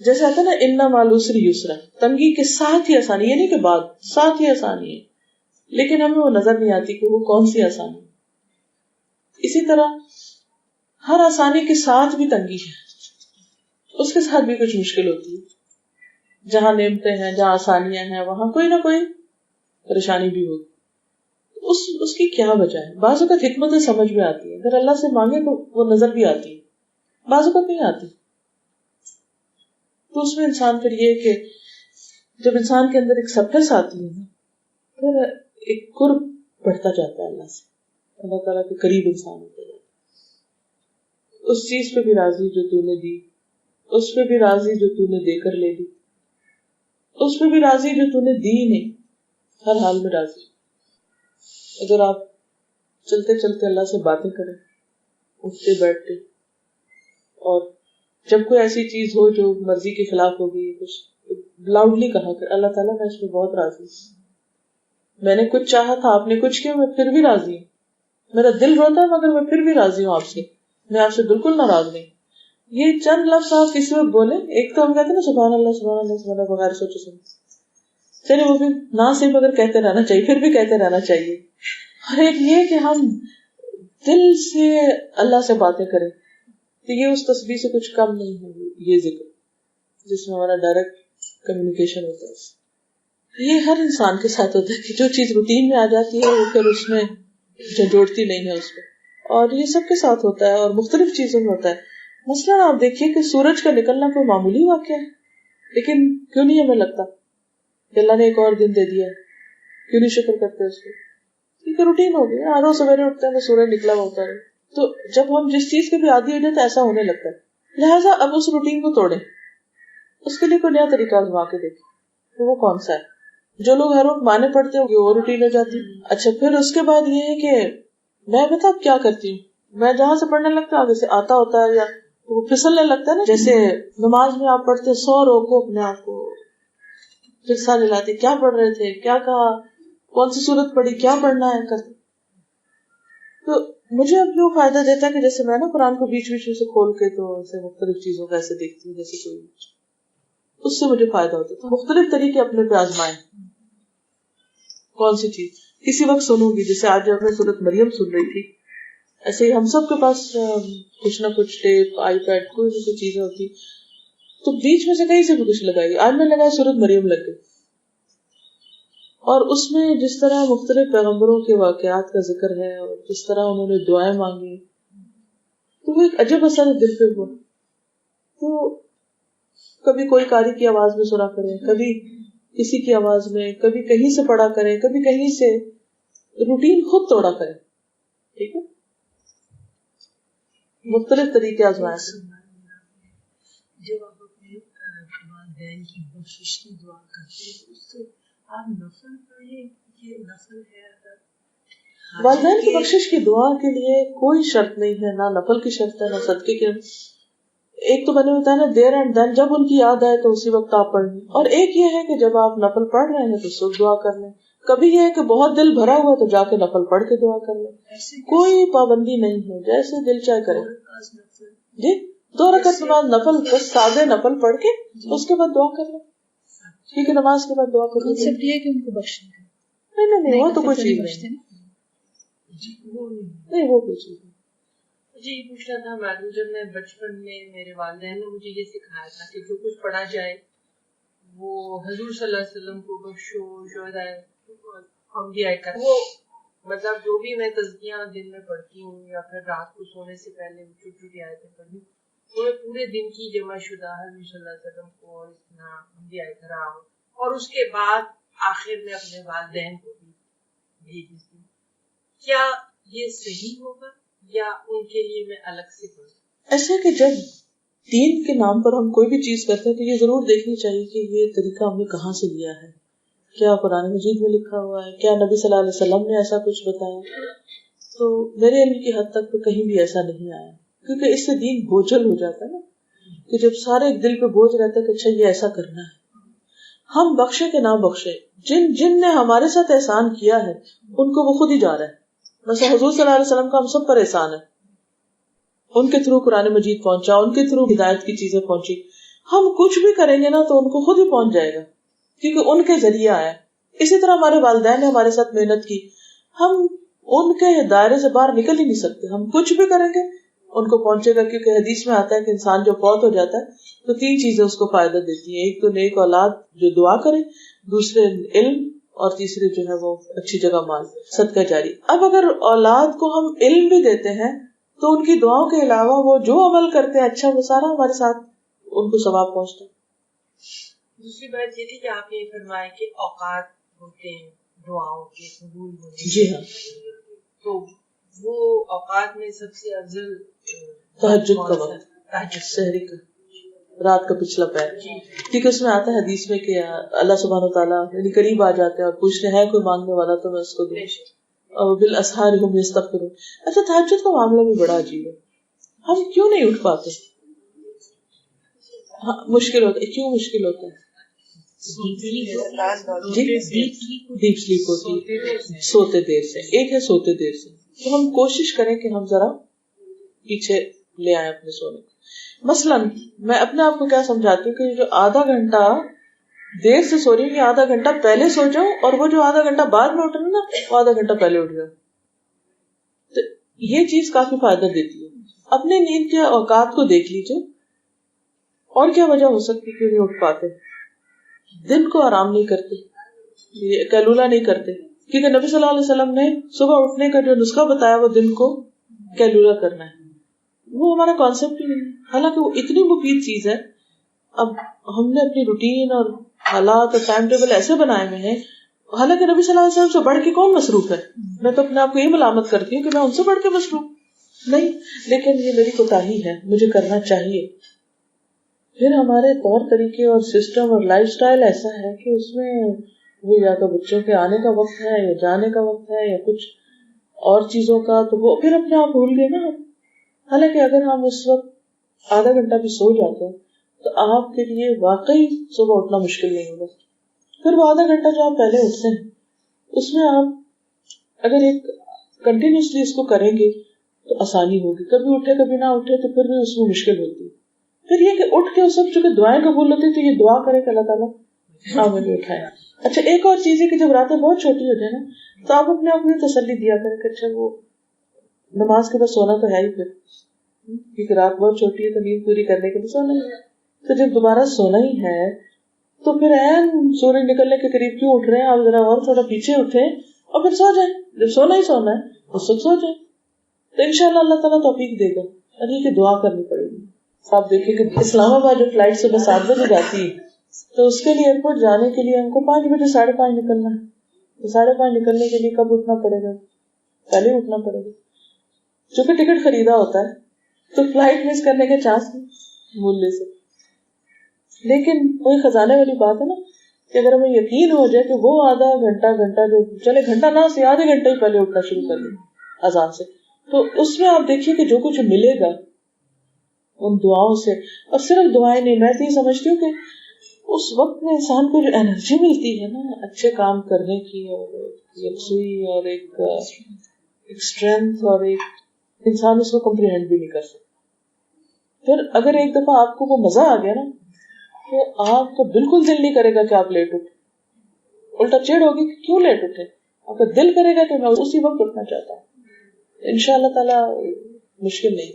جیسے آتا ہے نا اِنَّ مَعَ الْعُسْرِ یُسْرًا، تنگی کے ساتھ ہی آسانی، یہ نہیں کہ بعد، ساتھ ہی آسانی ہے، لیکن ہمیں وہ نظر نہیں آتی کہ وہ کون سی آسانی. اسی طرح ہر آسانی کے ساتھ بھی تنگی ہے، اس کے ساتھ بھی کچھ مشکل ہوتی ہے. جہاں نعمتیں ہیں، جہاں آسانیاں ہیں، وہاں کوئی نہ کوئی پریشانی بھی ہوگی. اس کی کیا وجہ ہے؟ بعض اوقات حکمتیں سمجھ میں آتی ہے، اگر اللہ سے مانگے تو وہ نظر بھی آتی ہے، بعض اوقات نہیں آتی. تو اس میں انسان پھر یہ کہ جب انسان کے اندر ایکسپٹنس آتی ہے نا، پھر ایک قرب بڑھتا جاتا ہے اللہ سے، اللہ تعالیٰ کے قریب انسان ہوتا جاتا ہے. اس چیز پہ بھی راضی جو تو نے دی، اس پہ بھی راضی جو تو نے دے کر لے لی، اس پہ بھی راضی جو تو نے دی نہیں، ہر حال میں راضی. اگر آپ چلتے چلتے اللہ سے باتیں کریں، اٹھتے بیٹھتے، اور جب کوئی ایسی چیز ہو جو مرضی کے خلاف ہوگی، کچھ لاؤڈلی کہا کہ اللہ تعالیٰ میں اس پہ بہت راضی ہوں، میں نے کچھ چاہا تھا، آپ نے کچھ کیا، میں پھر بھی راضی ہوں، میرا دل روتا ہے مگر میں پھر بھی راضی ہوں آپ سے. میں آپ سے بالکل ناراض نہیں. یہ چند لفظ آپ کسی وقت بولے, ایک تو ہم کہتے ہیں نا سبحان اللہ سبحان اللہ سبحان اللہ بغیر سوچے سمجھے, چلیے وہ بھی نہ صرف اگر کہتے رہنا چاہیے, پھر بھی کہتے رہنا چاہیے. اور ایک یہ کہ ہم دل سے اللہ سے باتیں کریں, تو یہ اس تسبیح سے کچھ کم نہیں ہے. یہ ذکر جس میں ہمارا ڈائریکٹ کمیونیکیشن ہوتا ہے, یہ ہر انسان کے ساتھ ہوتا ہے کہ جو چیز روٹین میں آ جاتی ہے وہ پھر اس میں جھنجھوڑتی نہیں ہے اس کو, اور یہ سب کے ساتھ ہوتا ہے اور مختلف چیزوں میں ہوتا ہے. مثلا آپ دیکھیے کہ سورج کا نکلنا کوئی معمولی واقعہ ہے, لیکن کیوں نہیں ہمیں لگتا کہ اللہ نے ایک اور دن دے دیا, کیوں نہیں شکر کرتے اس کو, کیونکہ روٹین ہو گئی. روز سویرے اٹھتے ہیں سورج نکلا ہوا ہوتا ہے, تو جب ہم جس چیز کے بھی عادی ہو جائے تو ایسا ہونے لگتا ہے. لہٰذا اب اس روٹین کو توڑیں, اس کے لیے کوئی نیا طریقہ آزما کے دیکھیں کہ وہ کون سا ہے. جو لوگ ہر وقت مانے پڑتے ہیں وہ روٹین ہو جاتی. اچھا پھر اس کے بعد یہ ہے کہ میں بتا کیا کرتی ہوں, میں جہاں سے پڑھنے لگتا ہوں آگے سے آتا ہوتا ہے یا وہ پھسلنے لگتا ہے نا. جیسے نماز میں آپ پڑھتے 100 روکو اپنے آپ کو, پھر سارے لاتے کیا پڑھ رہے تھے, کیا کہا, کون سی صورت پڑھی, کیا پڑھنا ہے کرتے. تو مجھے اب یہ فائدہ دیتا ہے کہ جیسے میں نا قرآن کو بیچ بیچ میں سے کھول کے تو ایسے مختلف چیزوں کو ایسے دیکھتی ہوں جیسے کوئی, اس سے مجھے فائدہ ہوتا ہے. تو مختلف طریقے اپنے پہ آزمائیں, کون سی چیز کسی وقت سنوں گی. جیسے آج جب میں سورۃ مریم سن رہی تھی, ایسے ہی ہم سب کے پاس کچھ نہ کچھ ٹیپ, آئی پیڈ, کوئی نہ کوئی چیزیں ہوتی, تو بیچ میں سے کہیں سے بھی کچھ لگائی. آج میں لگایا سورۃ مریم لگ گئی, اور اس میں جس طرح مختلف پیغمبروں کے واقعات کا ذکر ہے اور جس طرح انہوں نے دعائیں مانگی, تو وہ ایک عجب اثر دل پہ ہوا. تو کبھی کوئی قاری کی آواز میں سنا کریں, کبھی کسی کی آواز میں, کبھی کہیں سے پڑھا کریں, کبھی کہیں سے, روٹین خود توڑا کریں. ٹھیک ہے, مختلف طریقے آزمائیں. جب آپ اپنے والدین کی بخشش کی دعا کرتے ہیں اس سے آپ نفل پڑھیں, یہ نفل ہے. والدین کی بخشش کی دعا کے لیے کوئی شرط نہیں ہے, نہ نفل کی شرط ہے نہ صدقے کی. ایک تو میں نے بتایا نا دیر اینڈ دین, جب ان کی یاد آئے تو اسی وقت آپ پڑھ لیں. اور ایک یہ ہے کہ جب آپ نفل پڑھ رہے ہیں تو صبح دعا کر لیں. کبھی یہ ہے کہ بہت دل بھرا ہوا تو جا کے نفل پڑھ کے دعا کر لیں. کوئی پابندی نہیں ہے, جیسے دل چاہے کریں. جی 2 رکعت نماز نفل, بس سادے نفل پڑھ کے اس کے بعد دعا کر لیں, کیونکہ نماز کے بعد دعا کر لیں. کنسپٹ یہ کہ ان کو بخش دیں. نہیں وہ تو کوئی چیز نہیں, نہیں وہ کوئی چیز نہیں. مجھے یہ پوچھنا تھا میڈم, جب میں بچپن میں میرے والدین نے مجھے یہ سکھایا تھا کہ جو کچھ پڑھا جائے وہ حضور صلی اللہ علیہ وسلم کو بخشو, وہ مطلب جو بھی میں تزکیاں دن میں پڑھتی ہوں یا پھر رات کو سونے سے پہلے چھوٹی چھوٹی آیتیں پڑھی, وہ پورے دن کی جمع شدہ حضور صلی اللہ علیہ وسلم کو اور انبیاء کرام اور اس کے بعد آخر میں اپنے والدین کو بھی بھیجی تھی. کیا یہ صحیح ہوگا یا ان کے لیے میں الگ سے پڑھوں؟ ایسا کہ جب دین کے نام پر ہم کوئی بھی چیز کرتے ہیں تو یہ ضرور دیکھنی چاہیے کہ یہ طریقہ ہم نے کہاں سے لیا ہے, کیا قرآن مجید میں لکھا ہوا ہے, کیا نبی صلی اللہ علیہ وسلم نے ایسا کچھ بتایا. تو میرے علم کی حد تک تو کہیں بھی ایسا نہیں آیا, کیونکہ اس سے دین بوجھل ہو جاتا ہے نا, کہ جب سارے ایک دل پہ بوجھ رہتا ہے کہ اچھا یہ ایسا کرنا ہے. ہم بخشے کہ نہ بخشے, جن نے ہمارے ساتھ احسان کیا ہے ان کو وہ خود ہی جا رہا ہے. مثلا حضور صلی اللہ علیہ وسلم کا ہم سب پر احسان ہے, ان کے تھرو قرآن مجید پہنچا, ان کے تھرو ہدایت کی چیزیں پہنچی. ہم کچھ بھی کریں گے نا تو ان کو خود ہی پہنچ جائے گا, کیونکہ ان کے ذریعے آیا. اسی طرح ہمارے والدین نے ہمارے ساتھ محنت کی, ہم ان کے دائرے سے باہر نکل ہی نہیں سکتے. ہم کچھ بھی کریں گے ان کو پہنچے گا, کیونکہ حدیث میں آتا ہے کہ انسان جو فوت ہو جاتا ہے تو 3 چیزیں اس کو فائدہ دیتی ہیں. ایک تو نیک اولاد جو دعا کرے, دوسرے علم, اور تیسرے جو ہے وہ اچھی جگہ مال, صدقہ جاری. اب اگر اولاد کو ہم علم بھی دیتے ہیں تو ان کی دعاؤں کے علاوہ وہ جو عمل کرتے ہیں اچھا, وہ سارا ہمارے ساتھ ان کو ثواب پہنچتا ہے. دوسری بات یہ تھی کہ آپ نے یہ فرمایا کہ اوقات ہوتے ہیں دعاؤں کے قبول ہونے. جی ہاں, تو وہ اوقات میں سب سے افضل تہجد کا وقت, سحری کا, رات کا پچھلا پیر, کیونکہ اس میں آتا ہے حدیث میں کہ اللہ سبحانہ وتعالیٰ یعنی قریب آ جاتے ہیں اور پوچھتے ہیں کوئی مانگنے والا تو میں اس کو دوں, اور بالاسحار هم یستغفرون. اچھا تہجد کا معاملہ بھی بڑا عجیب ہے, ہم کیوں نہیں اٹھ پاتے؟ مشکل ہوتا ہے, کیوں مشکل ہوتا ہے؟ ڈیپ سلیپ ہوتی ہے, سوتے دیر سے. ایک ہے سوتے دیر سے, تو ہم کوشش کریں کہ ہم ذرا پیچھے لے آئے اپنے سونے. مثلاً میں اپنے آپ کو کیا سمجھاتی ہوں کہ جو آدھا گھنٹہ دیر سے سو رہی ہوں، یہ آدھا گھنٹہ پہلے سو جاؤ، اور وہ جو آدھا گھنٹہ بعد میں اٹھنا نا وہ آدھا گھنٹہ پہلے اٹھ جاؤ. تو یہ چیز کافی فائدہ دیتی ہے. اپنے نیند کے اوقات کو دیکھ لیجیے. اور کیا وجہ ہو سکتی کہ نہیں اٹھ پاتے؟ دن کو آرام نہیں کرتے، قیلولہ نہیں کرتے، کیونکہ نبی صلی اللہ علیہ وسلم نے صبح اٹھنے کا جو نسخہ بتایا وہ دن کو قیلولہ کرنا ہے. وہ ہمارا کانسیپٹ ہی نہیں، حالانکہ وہ اتنی مفید چیز ہے. اب ہم نے اپنی روٹین اور حالات اور ٹائم ٹیبل ایسے بنائے ہوئے ہیں، حالانکہ نبی صلی اللہ علیہ وسلم سے بڑھ کے کون مصروف ہے؟ میں تو اپنے آپ کو یہ ملامت کرتی ہوں کہ میں ان سے بڑھ کے مصروف نہیں، لیکن یہ میری کوتاہی ہے، مجھے کرنا چاہیے. پھر ہمارے طور طریقے اور سسٹم اور لائف سٹائل ایسا ہے کہ اس میں وہ یا تو بچوں کے آنے کا وقت ہے یا جانے کا وقت ہے یا کچھ اور چیزوں کا، تو وہ پھر اپنے آپ بھول گئے نا. حالانکہ اگر ہم اس وقت آدھا گھنٹہ بھی سو جاتے ہیں تو آپ کے لیے واقعی صبح اٹھنا مشکل نہیں ہوگا. پھر وہ آدھا گھنٹہ جو آپ پہلے اٹھتے ہیں اس میں آپ اگر ایک کنٹینیوسلی اس کو کریں گے تو آسانی ہوگی. کبھی اٹھے کبھی نہ اٹھے تو پھر بھی اس میں مشکل ہوتی ہے. پھر یہ کہ اٹھ کے اس وقت چونکہ دعائیں قبول ہوتی تو یہ دعا کرے کہ اللہ تعالیٰ مجھے اٹھائے. اچھا ایک اور چیز ہے کہ جب راتیں بہت چھوٹی ہو جائے نا تو آپ اپنے آپ کو تسلی دیا کریں کہ اچھا وہ نماز کے بعد سونا تو ہے ہی، پھر کیونکہ رات بہت چھوٹی ہے تو نیند پوری کرنے کے لیے سونا ہے. تو جب دوبارہ سونا ہی ہے تو پھر سورج نکلنے کے قریب کیوں اٹھ رہے ہیں؟ آپ ذرا اور تھوڑا پیچھے اٹھیں اور پھر سو جائیں. جب سونا ہی سونا ہے اس وقت سو جائیں تو انشاءاللہ اللہ تعالیٰ توفیق دے گا. ابھی کی دعا کرنی پڑے گی. آپ دیکھیں کہ اسلام آباد جو فلائٹ صبح 7 بجے جاتی ہے تو اس کے لیے ایئرپورٹ جانے کے لیے ہم کو 5 بجے 5:30 نکلنا ہے. تو 5:30 نکلنے کے لیے کب اٹھنا پڑے گا؟ پہلے اٹھنا پڑے گا. چونکہ ٹکٹ خریدا ہوتا ہے تو فلائٹ مس کرنے کے چانس مولے سے. لیکن وہی خزانے والی بات ہے نا کہ اگر ہمیں یقین ہو جائے کہ وہ آدھا گھنٹہ جو چلے گھنٹہ نہ سے آدھے گھنٹے ہی پہلے اٹھنا شروع کر دیں اذان سے، تو اس میں آپ دیکھیے کہ جو کچھ ملے گا ان دعاؤں سے. اور صرف دعائیں نہیں، میں تو یہ سمجھتی ہوں کہ اس وقت میں انسان کو جو انرجی ملتی ہے نا اچھے کام کرنے کی، اور یکسوئی اور ایک اسٹرینتھ، اور ایک انسان اس کو کمپریہینڈ بھی نہیں کر سکتا. پھر اگر ایک دفعہ آپ کو وہ مزہ آ گیا نا تو آپ کو بالکل دل نہیں کرے گا کہ آپ لیٹ اٹھے. الٹا چڑ ہوگی کہ کیوں لیٹ اٹھے. آپ کا دل کرے گا کہ میں اسی وقت اٹھنا چاہتا ہوں. انشاءاللہ تعالیٰ مشکل نہیں.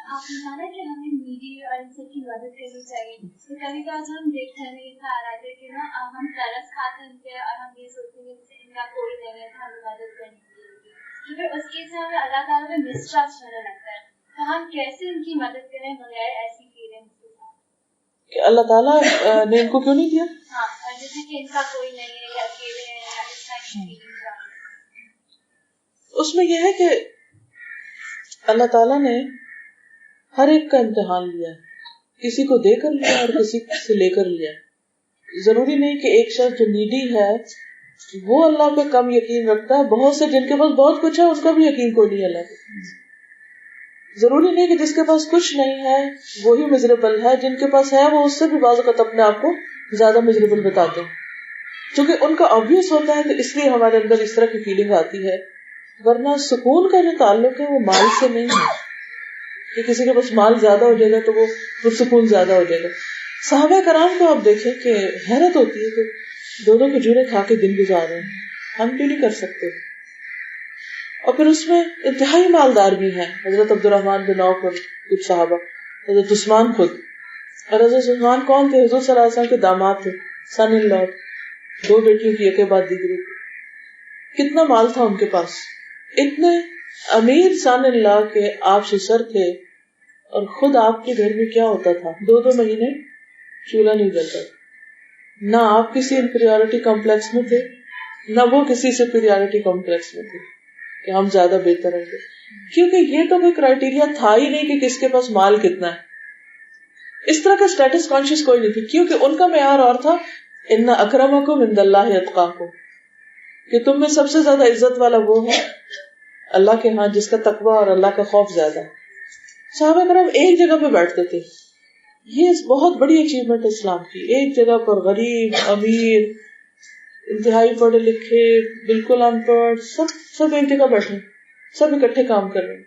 آپ نے کہا کہ ہمیں میڈیا اور ان سب کی مدد کرنی چاہیے. تو کبھی کبھی ہم دیکھتے ہیں یہ خیال آتا ہے کہ نا ہم ترس کھاتے ہیں ان پہ اور ہم یہ سوچتے ہیں کہ ان کا کوئی نہیں ہے تو ہمیں مدد کرنی چاہیے. کیونکہ اس کے سے ہمیں اللہ تعالیٰ میں مسٹرسٹ ہونے لگتا ہے. تو ہم کیسے ان کی مدد کریں بغیر ایسی فیلنگس کے ساتھ کہ اللہ تعالیٰ نے ان کو کیوں نہیں دیا؟ ہاں، اور جیسے کہ ان کا کوئی نہیں ہے یا اکیلے ہیں یا اس طرح کی فیلنگس. اس میں یہ ہے کہ اللہ تعالیٰ نے ہر ایک کا امتحان لیا ہے. کسی کو دے کر لیا اور کسی سے لے کر لیا. ضروری نہیں کہ ایک شخص جو نیڈی ہے وہ اللہ پہ کم یقین رکھتا ہے. بہت سے جن کے پاس بہت کچھ ہے اس کا بھی یقین کوئی نہیں اللہ پہ. ضروری نہیں کہ جس کے پاس کچھ نہیں ہے وہی مزریبل ہے. جن کے پاس ہے وہ اس سے بھی بعض اوقات اپنے آپ کو زیادہ مزریبل بتاتے ہیں کیونکہ ان کا obvious ہوتا ہے. تو اس لیے ہمارے اندر اس طرح کی فیلنگ آتی ہے. ورنہ سکون کا جو تعلق ہے وہ مال سے نہیں ہے کہ کسی کے پاس مال زیادہ ہو جائے گا تو وہ سکون زیادہ ہو جائے گا. صحابہ کرام کو آپ دیکھیں کہ حیرت ہوتی ہے کہ 2 کھجوریں کھا کے دن گزار رہے ہیں. ہم بھی نہیں کر سکتے. اور پھر اس میں انتہائی مالدار بھی ہیں. حضرت عبد الرحمن بن عوف اور کچھ صحابہ، حضرت عثمان خود. اور حضرت عثمان کون تھے؟ حضور صلی اللہ علیہ وسلم کے داماد تھے، سن ان لا. 2 بیٹیوں کی ایک کے بعد دیگری. کتنا مال تھا ان کے پاس. اتنے امیر سن ان لا کے آپ سسر تھے اور خود آپ کے گھر میں کیا ہوتا تھا 2 مہینے چولہا نہیں جلتا. نہ آپ کسی انفیریورٹی کمپلیکس میں تھے نہ وہ کسی سپیریورٹی کمپلیکس میں تھے کہ ہم زیادہ بہتر ہیں گے، کیونکہ یہ تو کوئی کرائٹیریا تھا ہی نہیں کہ کس کے پاس مال کتنا ہے. اس طرح کا اسٹیٹس کانشیس کوئی نہیں تھی کیونکہ ان کا معیار اور تھا ان اکرمکم عند اللہ اتقاکم، کہ تم میں سب سے زیادہ عزت والا وہ ہے اللہ کے ہاں جس کا تقوی اور اللہ کا خوف زیادہ ہے. صحابہ کرام ایک جگہ پہ بیٹھتے تھے. یہ بہت بڑی اچیومنٹ ہے اسلام کی. ایک جگہ پر غریب، امیر، انتہائی پڑھے لکھے، بالکل ان پڑھ، سب ایک جگہ بیٹھے، سب اکٹھے کام کر رہے ہیں.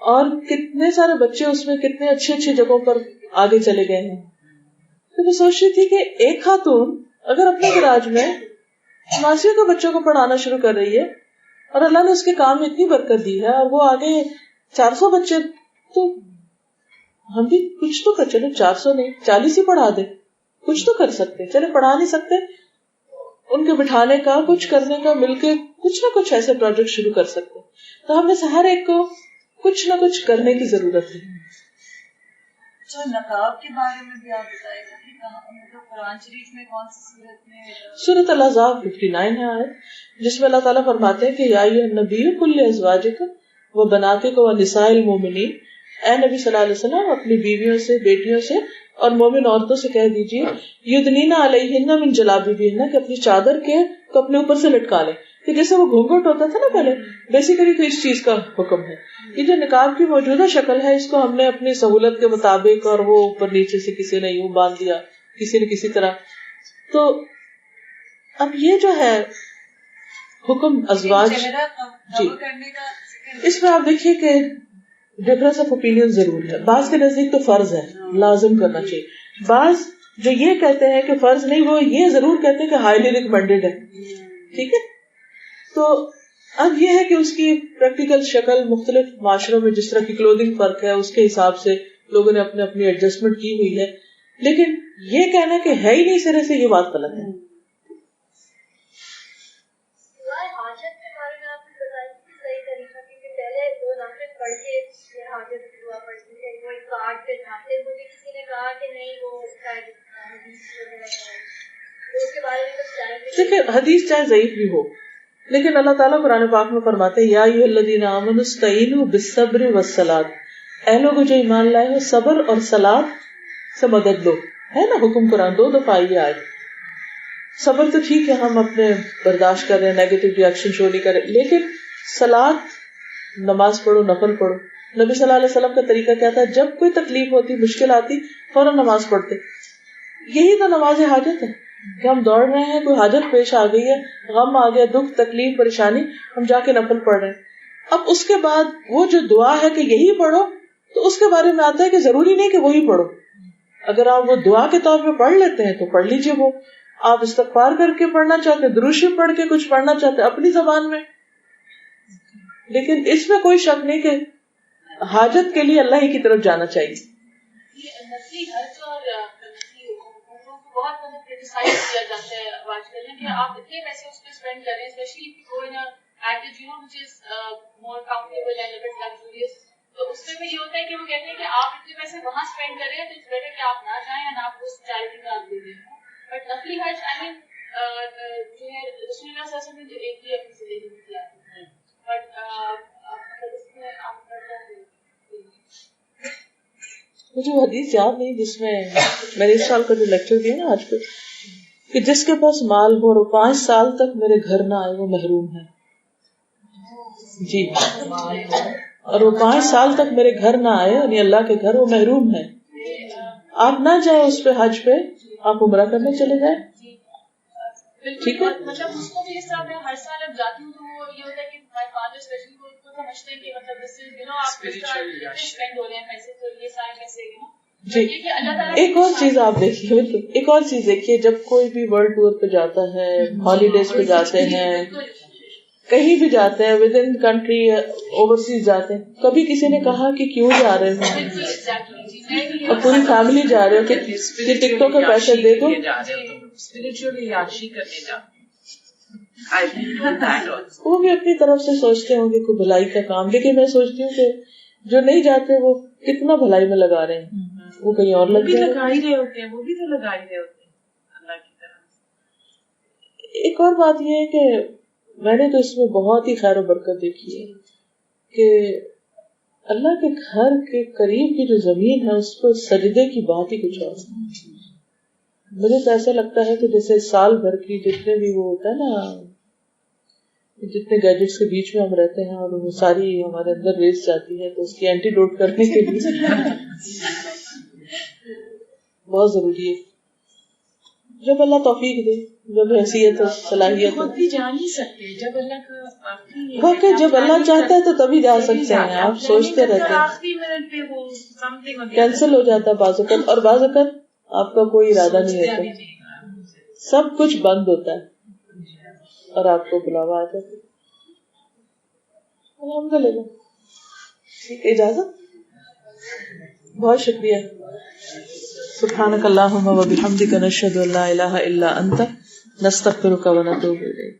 اور کتنے سارے بچے اس میں کتنے اچھی اچھی جگہوں پر آگے چلے گئے ہیں. تو میں سوچ رہی تھی کہ ایک خاتون اگر اپنے گراج میں ماسیوں کے بچوں کو پڑھانا شروع کر رہی ہے اور اللہ نے اس کے کام میں اتنی برکت دی ہے اور وہ آگے 400 بچے, تو ہم بھی کچھ تو کر, چلے 400 نہیں 40 ہی پڑھا دیں, کچھ تو کر سکتے. چلے پڑھا نہیں سکتے, ان کے بٹھانے کا, کچھ کرنے کا, مل کے کچھ نہ کچھ ایسے پروجیکٹ شروع کر سکتے. تو ہم میں سے ہر ایک کو کچھ نہ کچھ کرنے کی ضرورت ہے. نقاب کے بارے میں بھی آپ بتائیں گے کہ مطلب قرآن شریف میں کون سی صورت میں؟ سورۃ الاحزاب 59 ہے آیت, جس میں اللہ تعالیٰ فرماتے ہیں کہ یا ایھا النبی قل لازواجک وبناتک ونساء المؤمنین, اے نبی صلی اللہ علیہ وسلم اپنی بیویوں سے, بیٹیوں سے اور مومن عورتوں سے کہہ دیجیے یدنین علیہن من جلابیبہن, کہ اپنی چادر کے اپنے اوپر سے لٹکا لیں. کہ جیسے وہ گھونگھٹ ہوتا تھا نا پہلے, بیسیکلی تو اس چیز کا حکم ہے. یہ جو نقاب کی موجودہ شکل ہے, اس کو ہم نے اپنی سہولت کے مطابق, اور وہ اوپر نیچے سے کسی نے یوں باندھ دیا, کسی نے کسی طرح. تو اب یہ جو ہے حکم ازواج, جی اس میں آپ دیکھیے کہ ڈفرنس آف اوپینین ضرور ہے. بعض کے نزدیک تو فرض ہے, لازم کرنا چاہیے. بعض جو یہ کہتے ہیں کہ فرض نہیں, وہ یہ ضرور کہتے ہیں کہ ہائیلی ریکمینڈیڈ ہے. ٹھیک ہے, تو اب یہ ہے کہ اس کی پریکٹیکل شکل مختلف معاشروں میں جس طرح کی کلودنگ فرق ہے, اس کے حساب سے لوگوں نے اپنے اپنی ایڈجسٹمنٹ کی ہوئی ہے. لیکن یہ کہنا کہ ہے ہی نہیں سرے سے, یہ بات غلط ہے. حاجت کے بارے میں آپ نے بتایا کہ صحیح طریقہ, کیونکہ پہلے دو نافل پڑھ کے حاجت دعا پڑھتی تھے, وہ ایک کارڈ پہ جاتے. مجھے کسی نے کہا کہ نہیں وہ اس کے بارے میں کچھ جانتے. دیکھیں حدیث چاہے ضعیف بھی ہو, لیکن اللہ تعالیٰ قرآن پاک میں فرماتے ہیں یا ایھا الذین آمنوا استعینوا بالصبر والصلاۃ, اے لوگوں جو ایمان لائے ہو صبر اور صلاۃ سے مدد لو. ہے نا حکم قرآن 2 دفعہ یہ آئے. صبر تو ٹھیک ہے, ہم اپنے برداشت کر رہے ہیں, نیگیٹو ریئیکشن شو نہیں کر رہے, لیکن صلاۃ, نماز پڑھو, نفل پڑھو. نبی صلی اللہ علیہ وسلم کا طریقہ کیا تھا, جب کوئی تکلیف ہوتی, مشکل آتی, فوراً نماز پڑھتے. یہی تو نماز حاجت ہے کہ ہم دوڑ رہے ہیں, کوئی حاجت پیش آ گئی ہے, غم آ گیا, دکھ تکلیف پریشانی, ہم جا کے نفل پڑھ رہے ہیں. اب اس کے بعد وہ جو دعا ہے کہ یہی پڑھو, تو اس کے بارے میں آتا ہے کہ ضروری نہیں کہ وہی پڑھو. اگر آپ وہ دعا کے طور پہ پڑھ لیتے ہیں تو پڑھ لیجیے. وہ آپ استغفار کر کے پڑھنا چاہتے, درود شریف پڑھ کے کچھ پڑھنا چاہتے اپنی زبان میں, لیکن اس میں کوئی شک نہیں کہ حاجت کے لیے اللہ ہی کی طرف جانا چاہیے. نسلی حج اور بہت مطلب کرٹیسائز کیا جاتا ہے آج کل کہ آپ اتنے پیسے اس پہ اسپینڈ کر رہے ہیں, especially go in package you know which is more comfortable and but luxurious. تو اس میں یہ ہوتا ہے کہ وہ کہتے ہیں کہ آپ اتنے پیسے وہاں اسپینڈ کر رہے ہیں, تو اٹس بیٹر کہ آپ نہ جائیں اور آپ اس چیریٹی کا آپ دے دیں. بٹ نقلی حج آئی مین جو ہے رسول اللہ صلی اللہ علیہ وسلم نے جو ایک ہی اپنی زندگی میں کیا, بٹ اس میں آپ کرتا ہے. مجھے وہ حدیث یاد نہیں جس میں میں نے اس سال کا جو لیکچر دیا نا آج کل, کہ جس کے پاس مال ہو اور 5 سال تک میرے گھر نہ آئے وہ محروم ہے. جی, اور وہ 5 سال تک میرے گھر نہ آئے, یعنی اللہ کے گھر, وہ محروم ہے. آپ نہ جائیں اس پہ حج پہ, آپ عمرہ کرنے چلے جائیں. ٹھیک ہے, مطلب اس کو بھی اس طرح میں ہر سال اب جاتی ہوں تو وہ یہ ہوتا ہے کہ ہمارے فادر اسپیشلی کو سمجھتے ہیں کہ مطلب اس سے یو نو آپ اسپینڈ ہو رہے ہیں پیسے, تو یہ سارے پیسے یو نو جی. ایک اور چیز آپ دیکھیے, ایک اور چیز دیکھیے, جب کوئی بھی ورلڈ ٹور پہ جاتا ہے, ہالیڈیز پہ جاتے ہیں, کہیں بھی جاتے ہیں, ود ان کنٹری, اوورسیز جاتے ہیں, کبھی کسی نے کہا کہ کیوں جا رہے ہیں, اور پوری فیملی جا رہے ہو کہ ٹکٹوں کے پیسے دے دو. وہ بھی اپنی طرف سے سوچتے ہوں گے کوئی بھلائی کا کام, لیکن میں سوچتی ہوں کہ جو نہیں جاتے وہ کتنا بھلائی میں لگا رہے ہیں, وہ کہیں اور لگ ہی رہے ہوتے ہیں, وہ بھی تو لگا ہی رہے ہوتے ہیں اللہ کی طرف. ایک اور بات یہ ہے کہ میں نے تو اس میں بہت ہی خیر و برکت دیکھی ہے کہ اللہ کے گھر کے قریب کی جو زمین ہے اس کو سجدے کی بات ہی کچھ اور ہے. مجھے تو ایسا لگتا ہے کہ جیسے سال بھر کی جتنے بھی وہ ہوتا ہے نا, جتنے گیجٹس کے بیچ میں ہم رہتے ہیں اور وہ ساری ہمارے اندر ریس جاتی ہے, تو اس کی اینٹی ڈوٹ کرنے کے لیے بہت ضروری ہے. جب اللہ توفیق دے، جب حیثیت ہو، صلاحیت ہو. خود بھی جا نہیں سکتے جب اللہ کا آخری واقعی جب اللہ چاہتا ہے تو تبھی جا سکتے ہیں. آپ سوچتے رہتے ہیں، آخری منٹ پہ وہ something کینسل ہو جاتا ہے بعض اوقات، اور بعض اوقات آپ کا کوئی ارادہ نہیں ہوتا، سب کچھ بند ہوتا ہے اور آپ کو بلاوا آ جاتا ہے. الحمدللہ. ٹھیک ہے، اجازت. بہت شکریہ. سبحانک اللہم و بحمدک، نشہد ان لا الہ الا انت، نستغفرک و نتوب الیک.